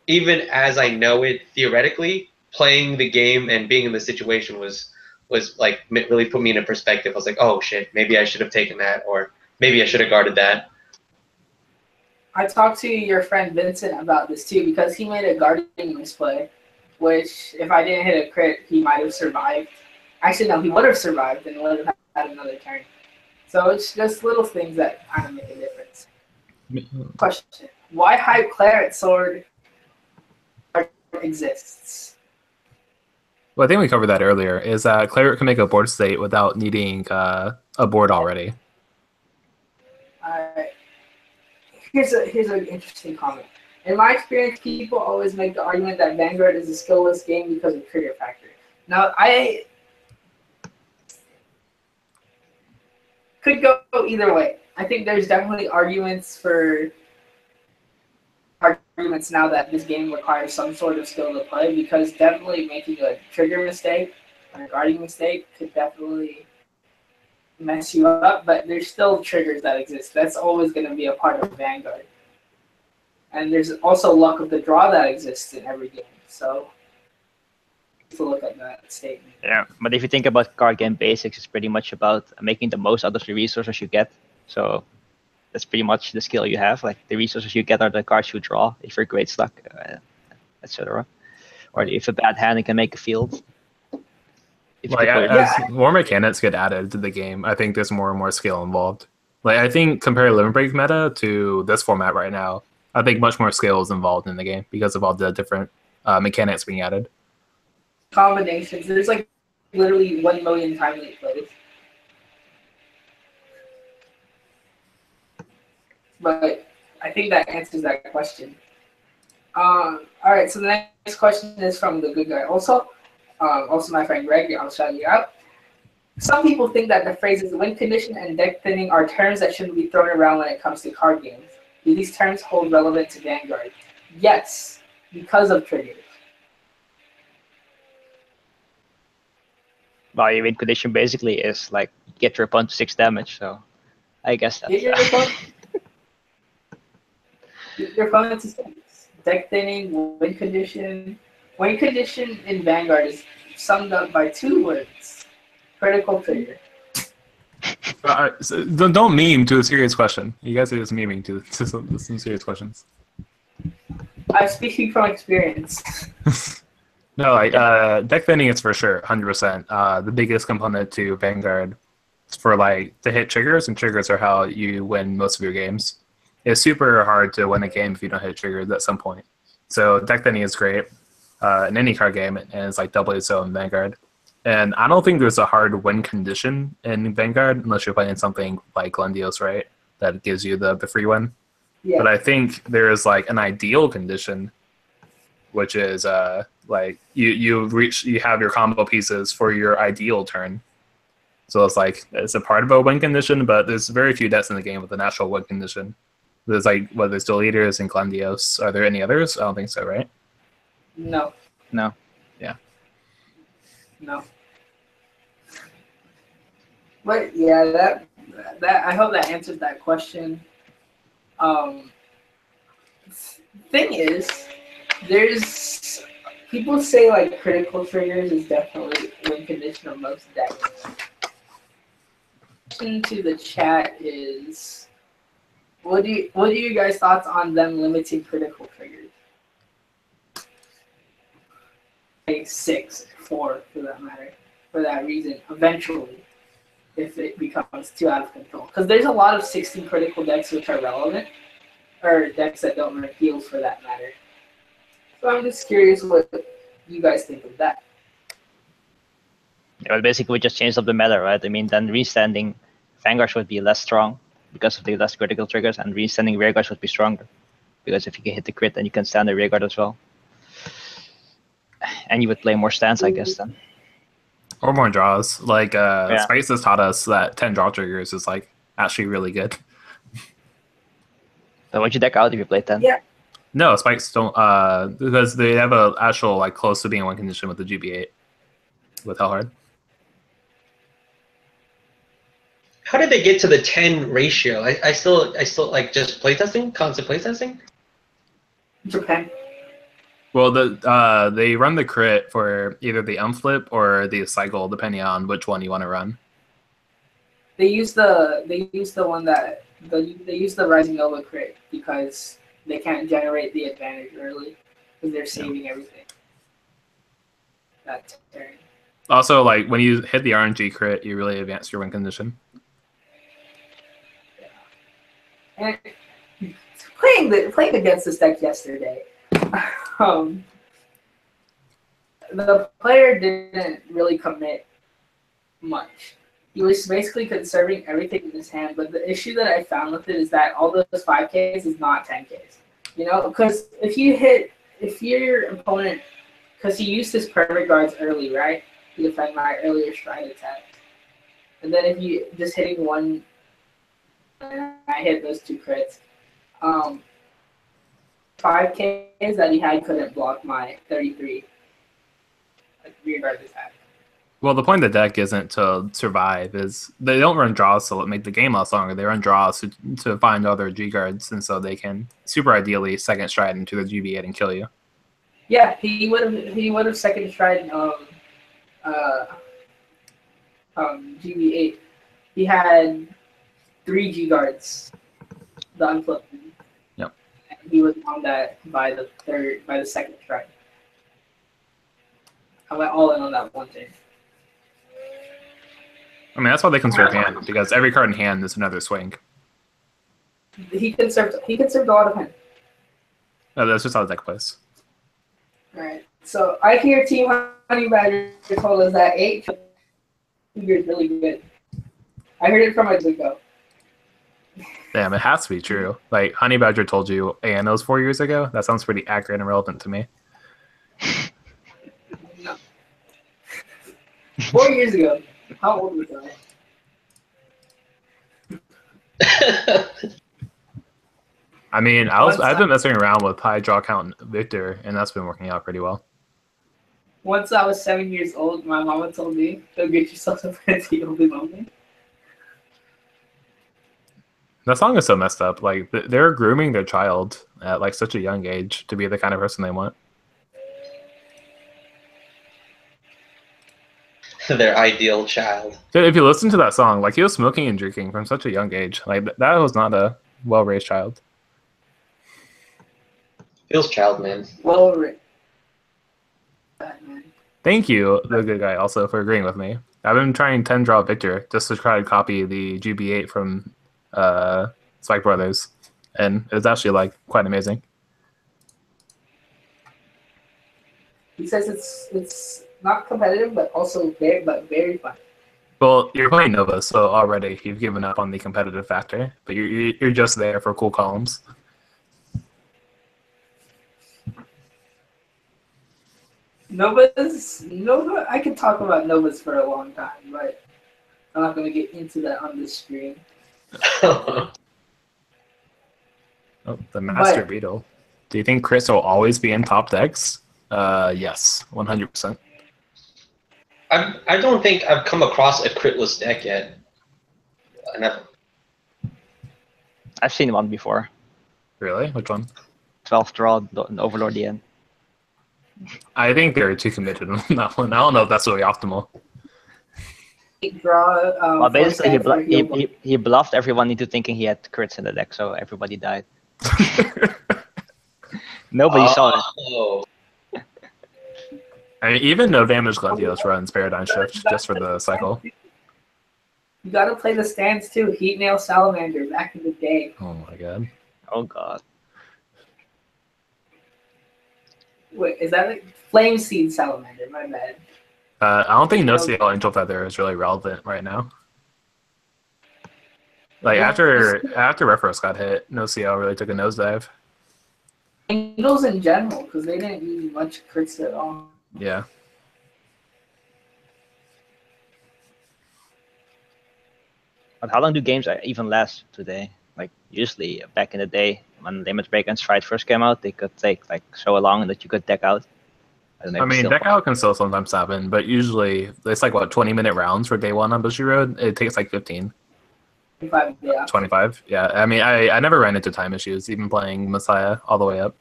even as I know it theoretically, playing the game and being in the situation was like really put me in a perspective. I was like, oh shit, maybe I should have taken that, or maybe I should have guarded that. I talked to your friend Vincent about this too, because he made a guarding misplay, which if I didn't hit a crit, he might have survived. Actually, no, he would have survived and would have had another turn. So it's just little things that kind of make a difference. Question: why hype Claret Sword exists? Well, I think we covered that earlier. Is that Claret can make a board state without needing a board already. Here's an interesting comment. In my experience, people always make the argument that Vanguard is a skillless game because of trigger factor. Now, I could go either way. I think there's definitely arguments now that this game requires some sort of skill to play, because definitely making a trigger mistake or a guarding mistake could definitely mess you up, but there's still triggers that exist. That's always going to be a part of Vanguard. And there's also luck of the draw that exists in every game. So to look at that statement. Yeah, but if you think about card game basics, it's pretty much about making the most out of the resources you get. So that's pretty much the skill you have. Like the resources you get are the cards you draw if you're great luck, etc. Or if a bad hand, it can make a field. Like as more mechanics get added to the game, I think there's more and more skill involved. Like I think compare Limit Break meta to this format right now, I think much more skill is involved in the game because of all the different mechanics being added. Combinations. There's like literally 1 million timely plays. But I think that answers that question. All right, so the next question is from the good guy also my friend Greg. I'll shout you out. Some people think that the phrases win condition and deck thinning are terms that shouldn't be thrown around when it comes to card games. Do these terms hold relevant to Vanguard? Yes, because of triggers. Well, your win condition basically is like get your opponent to 6 damage, so I guess that's... Get your opponent to 6. Deck thinning, win condition. Win condition in Vanguard is summed up by 2 words. Critical trigger. So don't meme to a serious question. You guys are just memeing to some serious questions. I'm speaking from experience. No, like deck thinning is for sure 100%. The biggest component to Vanguard for like to hit triggers, and triggers are how you win most of your games. It's super hard to win a game if you don't hit triggers at some point. So deck thinning is great in any card game, and it's like doubly so in Vanguard. And I don't think there's a hard win condition in Vanguard unless you're playing something like Glendios, right? That gives you the free win. Yeah. But I think there is like an ideal condition, which is like you have your combo pieces for your ideal turn. So it's like it's a part of a win condition, but there's very few decks in the game with an actual win condition. There's like there's Dual Eaters and Glendios. Are there any others? I don't think so, right? No. No. Yeah. No. But yeah, that I hope that answered that question. Thing is, there's people say like critical triggers is definitely win condition of most decks. Into the chat is what do you guys thoughts on them limiting critical triggers? Like 6, 4 for that matter, for that reason. Eventually, if it becomes too out of control, because there's a lot of 16 critical decks which are relevant, or decks that don't run heals for that matter. So I'm just curious what you guys think of that. Yeah, well, basically, we just changed up the meta, right? I mean, then restanding Vanguard would be less strong because of the less critical triggers, and restanding Rearguard would be stronger because if you can hit the crit, then you can stand the Rearguard as well. And you would play more stands, I guess, then. Or more draws. Like Spice has taught us that 10 draw triggers is like actually really good. So what'd you deck out if you play 10? Yeah. No, spikes don't because they have a actual like close to being one condition with the GB8 with Hellhard. How did they get to the 10 ratio? I still like just playtesting, constant playtesting. Japan. Well, they run the crit for either the unflip or the cycle, depending on which one you want to run. They use the one that they use the Rising Nova crit because they can't generate the advantage early because they're saving everything. That turn. Also, like when you hit the RNG crit, you really advance your win condition. And playing against this deck yesterday, the player didn't really commit much. He was basically conserving everything in his hand, but the issue that I found with it is that all those 5Ks is not 10Ks. You know, because if your opponent, because he used his perfect guards early, right, to defend my earlier stride attack, and then if you just hitting one, and I hit those 2 crits, 5Ks that he had couldn't block my 33 rear guard attack. Well, the point of the deck isn't to survive. Is they don't run draws to make the game last longer. They run draws to find other G guards, and so they can super ideally second stride into the GB8 and kill you. Yeah, he would have second stride GB8. He had 3 G guards, the unflip. Yep. And he was on that by the second stride. I went all in on that one thing. I mean, that's why they conserve hand, because every card in hand is another swing. He conserved a lot of hand. No, that's just how the deck plays. Alright. So I hear Team Honey Badger told us that 8 figure is really good. I heard it from a Zuko. Damn, it has to be true. Like, Honey Badger told you ANOs 4 years ago? That sounds pretty accurate and relevant to me. No. 4 years ago. How old was I? I mean, I've been messing around with high draw count Victor, and that's been working out pretty well. Once I was 7 years old, my mama told me, "Go get yourself a fancy, you'll be lonely." That song is so messed up. Like, they're grooming their child at like such a young age to be the kind of person they want. Their ideal child. Dude, if you listen to that song, like he was smoking and drinking from such a young age. Like that was not a well-raised child. Feels child, man. Well, Thank you, the good guy, also for agreeing with me. I've been trying 10 Draw Victor just to try to copy the GB8 from Spike Brothers, and it's actually like quite amazing. He says it's not competitive, but also very fun. Well, you're playing Nova, so already you've given up on the competitive factor, but you're just there for cool columns. Nova. I could talk about Novas for a long time, but I'm not going to get into that on this stream. Oh, the Master Beetle. Do you think Chris will always be in top decks? Yes, 100%. I don't think I've come across a critless deck yet. I've seen one before. Really? Which one? 12th draw, Overlord the end. I think they're too committed on that one. I don't know if that's really optimal. Draw. Well, basically, he bluffed everyone into thinking he had crits in the deck, so everybody died. Nobody saw it. I mean, even no damage Gladios runs Paradigm Shift just for the cycle. You gotta play the stands too. Heat Nail Salamander back in the day. Oh my god. Oh god. Wait, is that like Flame Seed Salamander? My bad. I don't think No CL Angel Feather is really relevant right now. Like after Repros got hit, No CL really took a nosedive. Angels in general, because they didn't use much crits at all. Yeah. But how long do games even last today? Like usually back in the day when Limit Break and Stride first came out, they could take like so long that you could deck out. I mean, deck out can still sometimes happen, but usually it's like what 20-minute rounds for day one on Bushiroad. It takes like 15. 25, yeah. 25, yeah. I mean, I never ran into time issues, even playing Messiah all the way up.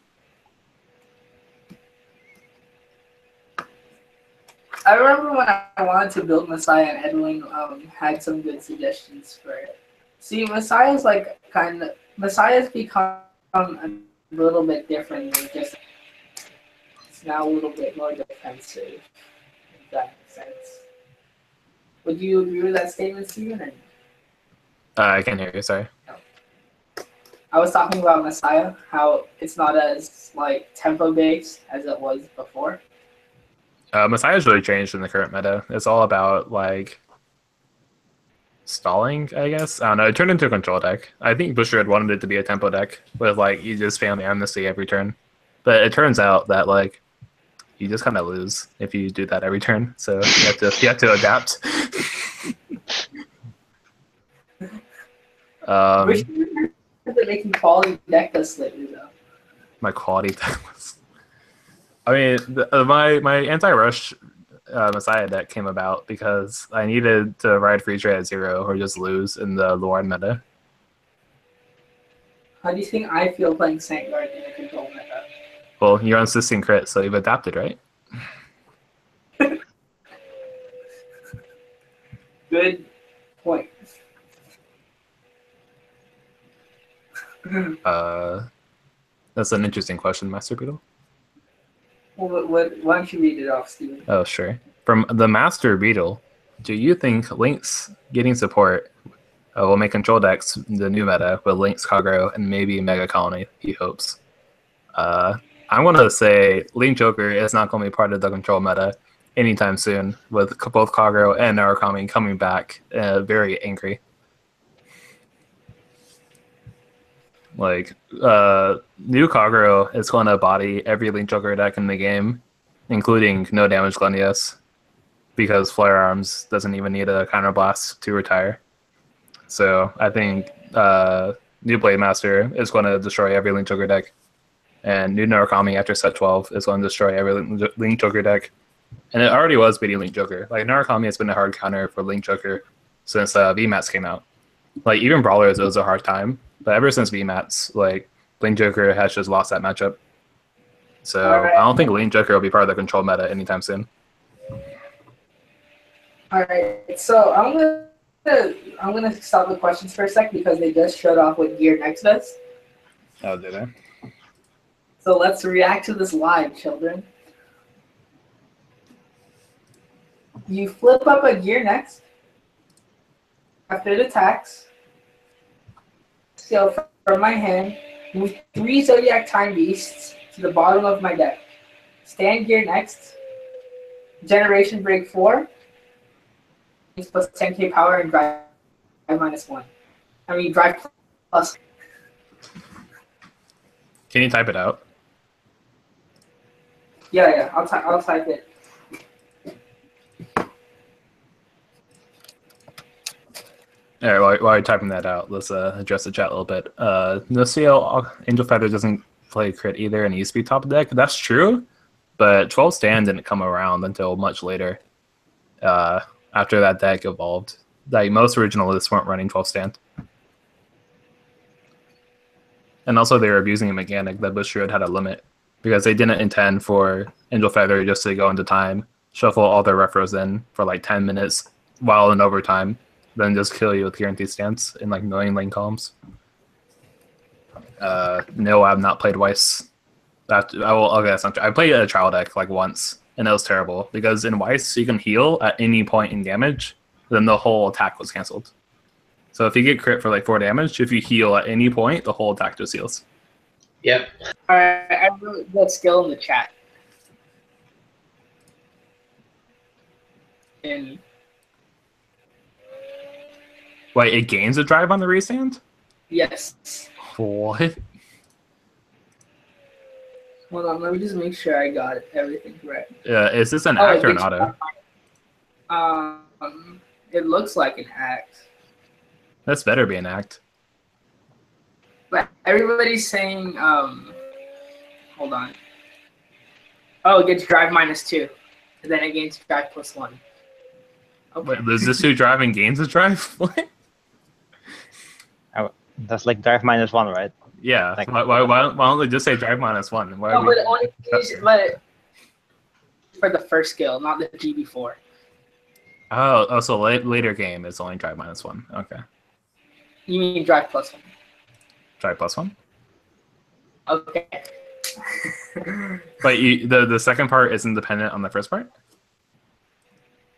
I remember when I wanted to build Messiah, and Edwin had some good suggestions for it. See, Messiah's become a little bit different than just. It's now a little bit more defensive. If that makes sense. Would you agree with that statement, Steven? I can't hear you. Sorry. I was talking about Messiah, how it's not as like tempo based as it was before. Messiah's really changed in the current meta. It's all about like stalling, I guess. I don't know. It turned into a control deck. I think Bushiroad wanted it to be a tempo deck with like you just spam the amnesty every turn, but it turns out that like you just kind of lose if you do that every turn. So you have to adapt. They're making quality deck lists lately, though. My quality deck list. I mean, my anti-rush Messiah deck came about because I needed to ride free trade at 0 or just lose in the Lord meta. How do you think I feel playing Saint Guard in the control meta? Well, you're on assisting crit, so you've adapted, right? Good point. That's an interesting question, Master Beetle. Well, why don't you read it off, Steven? Oh, sure. From the Master Beetle, do you think Link's getting support will make control decks the new meta with Link's Conroe and maybe Mega Colony, he hopes? I'm going to say Link Joker is not going to be part of the control meta anytime soon, with both Conroe and Narukami coming back very angry. Like, new Kagero is going to body every Link Joker deck in the game, including no damage Gladius, because Flare Arms doesn't even need a Counterblast to retire. So I think new Blade Master is going to destroy every Link Joker deck, and new Narukami after set 12 is going to destroy every Link Joker deck. And it already was beating Link Joker. Like, Narukami has been a hard counter for Link Joker since VMAX came out. Like, even Brawlers, it was a hard time. But ever since VMAX, like, Link Joker has just lost that matchup. So I don't think Link Joker will be part of the control meta anytime soon. Alright, so I'm gonna stop the questions for a sec because they just showed off what gear next does. Oh, did they? So let's react to this live, children. You flip up a gear next. After it attacks, so from my hand, move 3 Zodiac Time Beasts to the bottom of my deck. Stand gear next. Generation Break 4. Plus 10k power and drive -1. I mean, drive plus. Can you type it out? Yeah, I'll type it. All right, while you're typing that out, let's address the chat a little bit. Nocio Angel Feather doesn't play crit either, and he used to be top of deck. That's true, but 12 stand didn't come around until much later. After that deck evolved, like most originalists weren't running 12 stand, and also they were abusing a mechanic that Bushiroad had a limit because they didn't intend for Angel Feather just to go into time, shuffle all their refros in for like 10 minutes while in overtime, then just kill you with guaranteed stance in like million lane columns. No, I've not played Weiss. Okay, that's not true. I played a trial deck like once, and it was terrible because in Weiss you can heal at any point in damage, then the whole attack was canceled. So if you get crit for like 4 damage, if you heal at any point, the whole attack just heals. Yep. Alright, I wrote the skill in the chat. And Wait, it gains a drive on the restand? yes. What? Hold on, let me just make sure I got everything correct. Is this an act or an auto? It looks like an act. That's better be an act. But everybody's saying, hold on. Oh, it gets drive -2. And then it gains drive +1. Okay. Wait, does this who driving gains a drive? What? That's like drive -1, right? Yeah. Like, Why don't they just say drive -1? Why No, but only for the first skill, not the GB4. Oh, so later game is only drive -1. Okay. You mean drive +1? Drive +1? Okay. But the second part isn't dependent on the first part?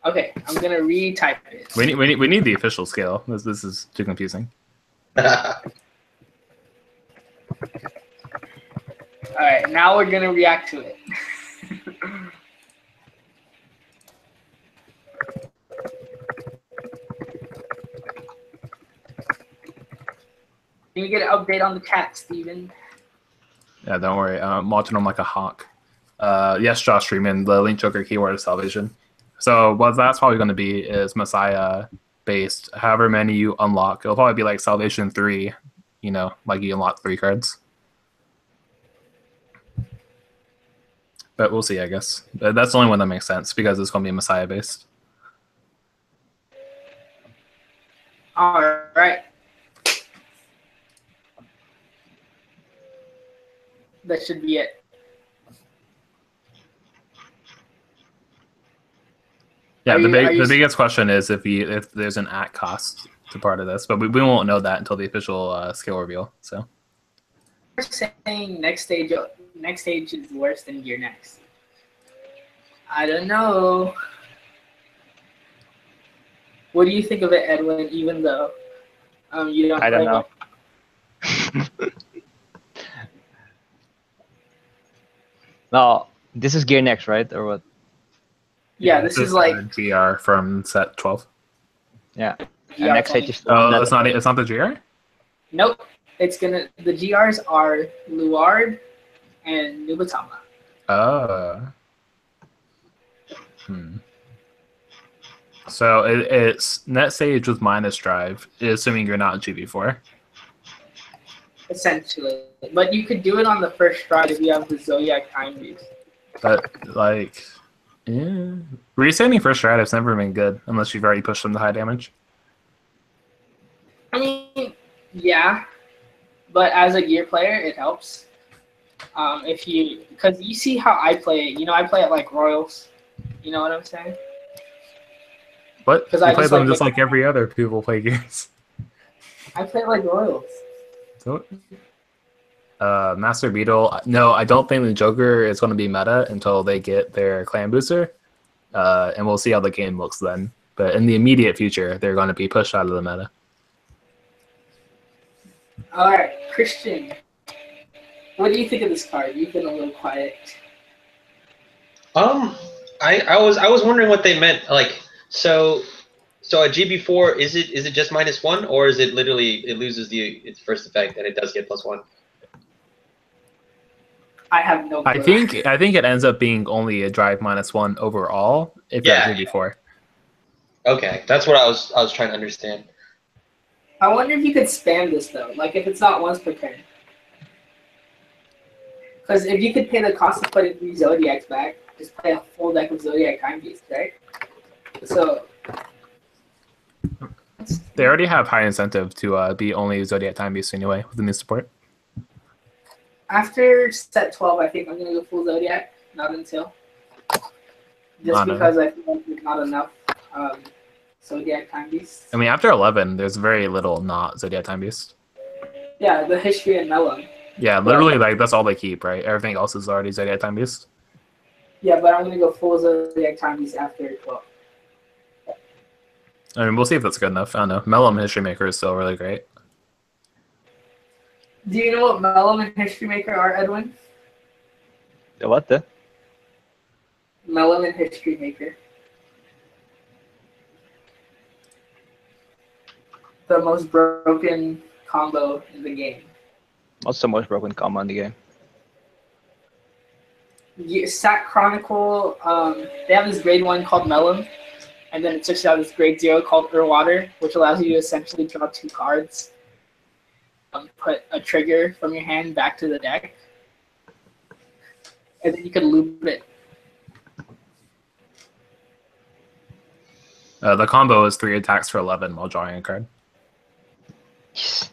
Okay, I'm gonna retype it. We need the official scale. This is too confusing. Alright, now we're gonna react to it. Can you get an update on the chat, Steven? Yeah, don't worry. I'm watching them like a hawk. Yes, Josh Freeman, the Link Joker keyword is Salvation. So what that's probably going to be is Messiah based. However many you unlock, it'll probably be like Salvation 3, you know, like you unlock 3 cards. But we'll see, I guess. But that's the only one that makes sense because it's going to be Messiah based. All right. That should be it. Yeah, the biggest question is if there's an at cost to part of this, but we won't know that until the official skill reveal. So We're saying next stage is worse than Gear Next. I don't know. What do you think of it, Edwin? Even though you don't. I don't know. No, this is Gear Next, right, or what? Yeah, this is like GR from set 12. Yeah. GR And next stage is Oh, it's not the GR? Nope. It's gonna. The GRs are Luard and Nubatama. So it's net stage with minus drive, assuming you're not GB4. Essentially, but you could do it on the first stride if you have the Zodiac Time Beast. But like, yeah, resetting first strat has never been good unless you've already pushed them to high damage. I mean, yeah, but as a gear player, it helps. Because you see how I play it. You know, I play it like Royals. You know what I'm saying? But you I play just them like just like every other people play gears. I play it like Royals. So, Master Beetle. No, I don't think the Joker is going to be meta until they get their clan booster. and we'll see how the game looks then. But in the immediate future, they're going to be pushed out of the meta. All right, Christian, what do you think of this card? You've been a little quiet. I was wondering what they meant. Like, so at GB4, is it just -1, or is it literally it loses its first effect and it does get +1? I have no clue. I think it ends up being only a drive -1 overall if Yeah. that's GB4. Okay, that's what I was trying to understand. I wonder if you could spam this though, like if it's not once per turn. Because if you could pay the cost of putting 3 Zodiacs back, just play a full deck of Zodiac Time Beast, right? So They already have high incentive to be only Zodiac Time Beast anyway with the new support. after set 12, I think I'm gonna go full Zodiac, not until. Just because I feel like there's not enough Zodiac Time Beasts. I mean, after 11, there's very little not Zodiac Time Beast. Yeah, the history and Melon. Yeah, literally, like that's all they keep, right? Everything else is already Zodiac Time Beast. Yeah, but I'm gonna go full Zodiac Time Beast after 12. I mean, we'll see if that's good enough. I don't know. Mellum History Maker is still really great. Do you know what Melon and History Maker are, Edwin? The what? The? Melon and History Maker. The most broken combo in the game. What's the most broken combo in the game? Sack Chronicle, they have this grade 1 called Melon, and then it switches out this grade 0 called Urwater, which allows you to essentially draw 2 cards. Put a trigger from your hand back to the deck, and then you can loop it. The combo is 3 attacks for 11 while drawing a card.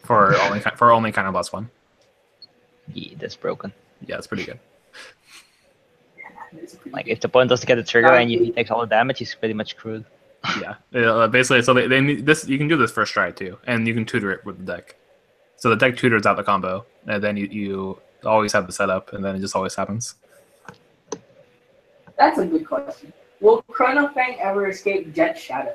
For only kind of +1. Yeah, that's broken. Yeah, it's pretty good. Like if the opponent doesn't get a trigger and he takes all the damage, he's pretty much screwed. Yeah, basically, so they need this. You can do this first try too, and you can tutor it with the deck. So the deck tutors out the combo, and then you always have the setup, and then it just always happens. That's a good question. Will Chrono Fang ever escape Jet Shadow?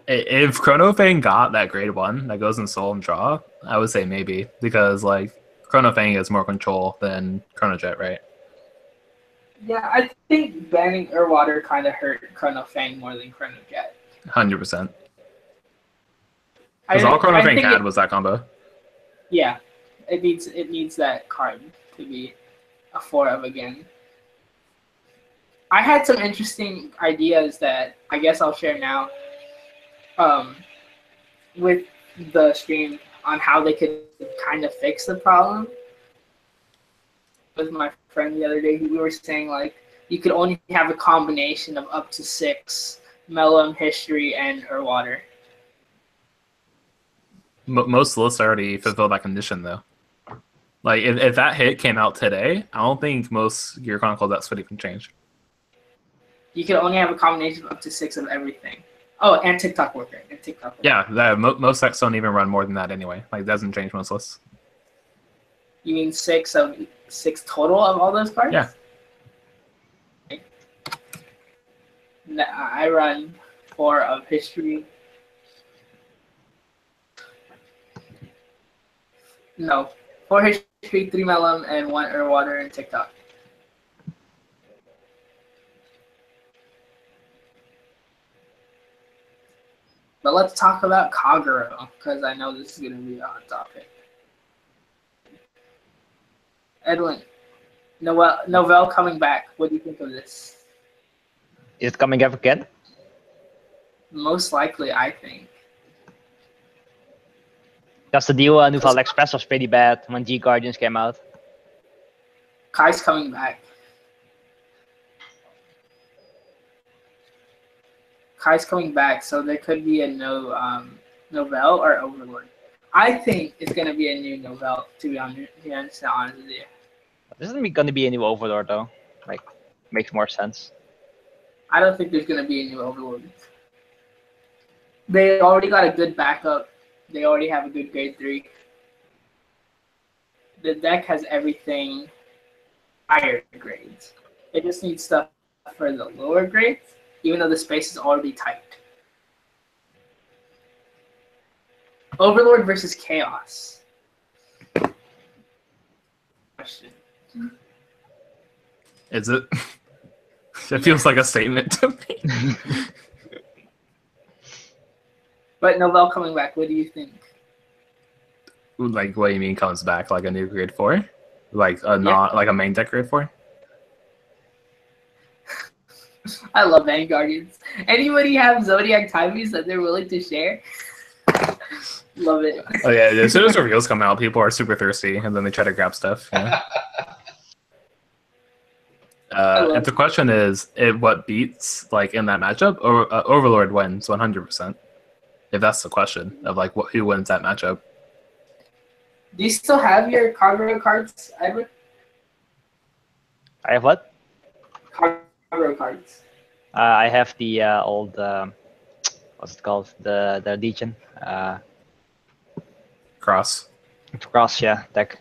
If Chrono Fang got that grade 1 that goes in Soul and Draw, I would say maybe, because like Chrono Fang has more control than Chrono Jet, right? Yeah, I think banning Urwater kind of hurt Chrono Fang more than Chrono Jet. 100%. Because all Chrono Fang had was that combo. Yeah, it needs that card to be a 4 of again. I had some interesting ideas that I guess I'll share now with the stream on how they could kind of fix the problem. With my friend the other day, we were saying like you could only have a combination of up to 6 Melon, History, and Urwater. Most lists already fulfill that condition though. Like if that hit came out today, I don't think most Gear Chronicle decks would even change. You could only have a combination of up to 6 of everything. Oh, and TikTok Worker. Yeah, most decks don't even run more than that anyway. Like, it doesn't change most lists. You mean 6 total of all those cards? Yeah. Okay. I run 4 of History. No, 4 History, 3 Melon, and 1 Urwater and TikTok. But let's talk about Kagero, because I know this is going to be a hot topic. Edwin, Novell coming back. What do you think of this? Is it coming up again? Most likely, I think. Because the deal on Nouvelle Express was pretty bad when G Guardians came out. Kai's coming back. Kai's coming back, so there could be a Novell or Overlord. I think it's going to be a new Novell, to be honest with you. This isn't going to be a new Overlord, though. Like, makes more sense. I don't think there's going to be a new Overlord. They already got a good backup. They already have a good grade 3. the deck has everything higher grades. It just needs stuff for the lower grades, even though the space is already tight. Overlord versus Chaos. Question. Is it? It feels like a statement to me. But Novell coming back, what do you think? Like, what do you mean comes back? Like a new grade 4? Like a not like a main deck grade 4? I love Vanguardians. Anybody have Zodiac Timies that they're willing to share? Love it. Oh yeah, as soon as reveals come out, people are super thirsty, and then they try to grab stuff. Yeah. If the question is, what beats like in that matchup, or Overlord wins 100%. If that's the question of like who wins that matchup. Do you still have your Conroe cards, Edward? I have what? Conroe cards. I have the old what's it called? The Legion. Cross. Cross, yeah, deck.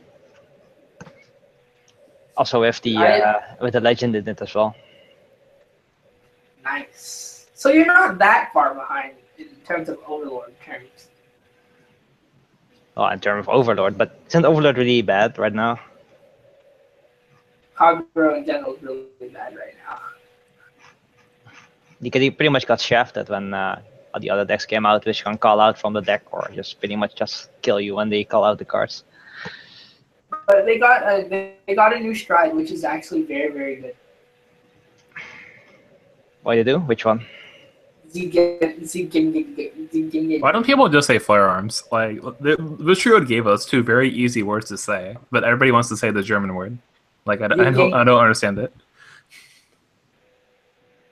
Also with the legend in it as well. Nice. So you're not that far behind in terms of Overlord terms. Oh, in terms of Overlord, but isn't Overlord really bad right now? Conroe in general is really bad right now. He pretty much got shafted when the other decks came out, which can call out from the deck or just pretty much just kill you when they call out the cards. But they got a new stride, which is actually very, very good. What do you do? Which one? Why don't people just say flare arms? Like, the Bushiroad gave us two very easy words to say, but everybody wants to say the German word. Like, I don't understand it.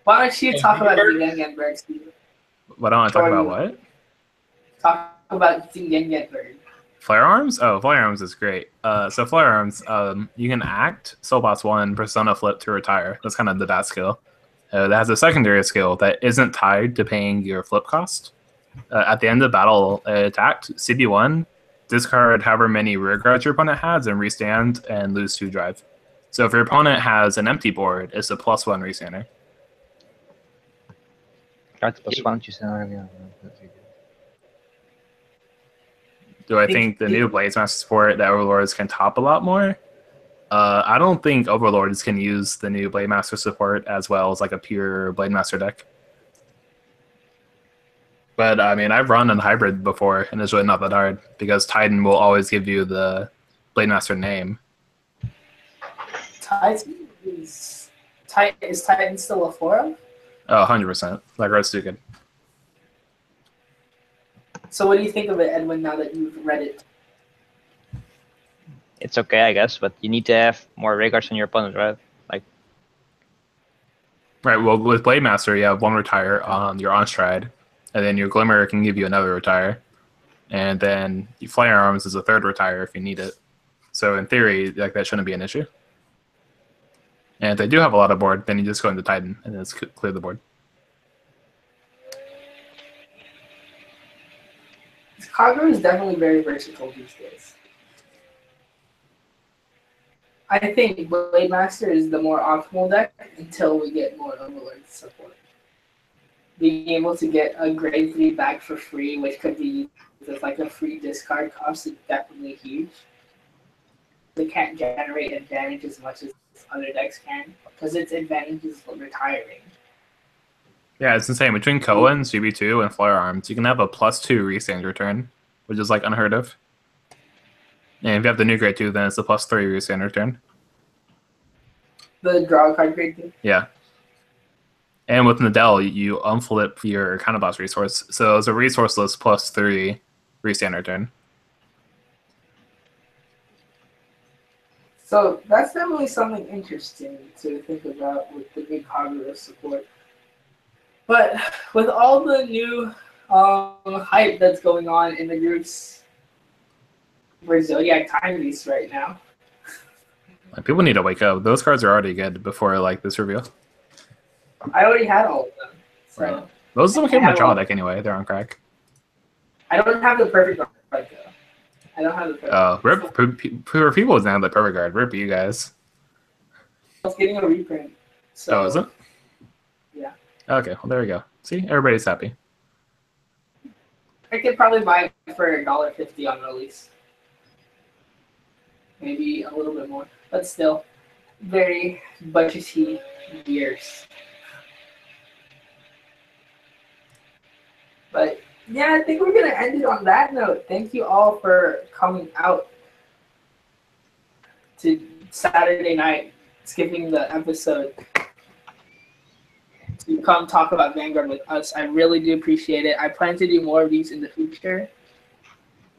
Why don't you talk about Zingengenberg, Steve? Why don't I talk about what? Talk about Zingengenberg. Flare arms? Oh, flare arms is great. So flare arms, you can act Soulbots 1, Persona Flip to retire. That's kind of the bat skill. That has a secondary skill that isn't tied to paying your flip cost. At the end of battle attacked, CB1, discard however many rear guards your opponent has and restand and lose 2 drive. So if your opponent has an empty board, it's a +1 restander. Cards +1, you said earlier. Do I think the new Blademaster support that Overlords can top a lot more? I don't think Overlords can use the new Blademaster support as well as like a pure Blademaster deck. But I mean, I've run in hybrid before, and it's really not that hard because Titan will always give you the Blademaster name. Titan is Titan still a forum? Oh, 100%. Like Red Stupid. So what do you think of it, Edwin, now that you've read it? It's okay, I guess, but you need to have more regards on your opponent, right? Like, right. Well, with Blademaster, you have 1 retire on your on-stride, and then your Glimmer can give you another retire, and then your Flare Arms is a 3rd retire if you need it. So in theory, like that shouldn't be an issue. And if they do have a lot of board, then you just go into Titan and just clear the board. Conroe is definitely very versatile these days. I think Blademaster is the more optimal deck until we get more Overlord support. Being able to get a grade 3 back for free, which could be with like a free discard cost, is definitely huge. They can't generate advantage as much as other decks can because its advantage is retiring. Yeah, it's insane. Between Cohen, CB2, and Flare Arms, you can have a +2 restand return, which is like unheard of. And if you have the new grade 2, then it's a +3 restand return. The draw card grade 2? Yeah. And with Nadell, you unflip your counterboss resource. So it's a resourceless +3 restand return. So that's definitely something interesting to think about with the big Conroe support. But with all the new hype that's going on in the groups, we're Zodiac Time Beast right now. Like, people need to wake up. Those cards are already good before like this reveal. I already had all of them. So right. Those of them came in the draw deck anyway. They're on crack. I don't have the perfect card though. I don't have the perfect rip for people down the perfect guard. Rip you guys. I was getting a reprint. So, Oh, is it? Yeah. Okay, well there we go. See, everybody's happy. I could probably buy it for $1.50 on release. Maybe a little bit more, but still very budgety years. But yeah, I think we're gonna end it on that note. Thank you all for coming out to Saturday night, skipping the episode to come talk about Vanguard with us. I really do appreciate it. I plan to do more of these in the future.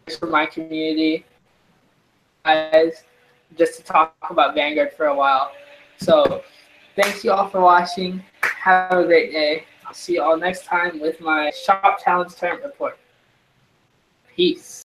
Just for my community, guys, just to talk about Vanguard for a while. So thanks you all for watching. Have a great day. I'll see you all next time with my Shop Challenge Tournament Report. Peace.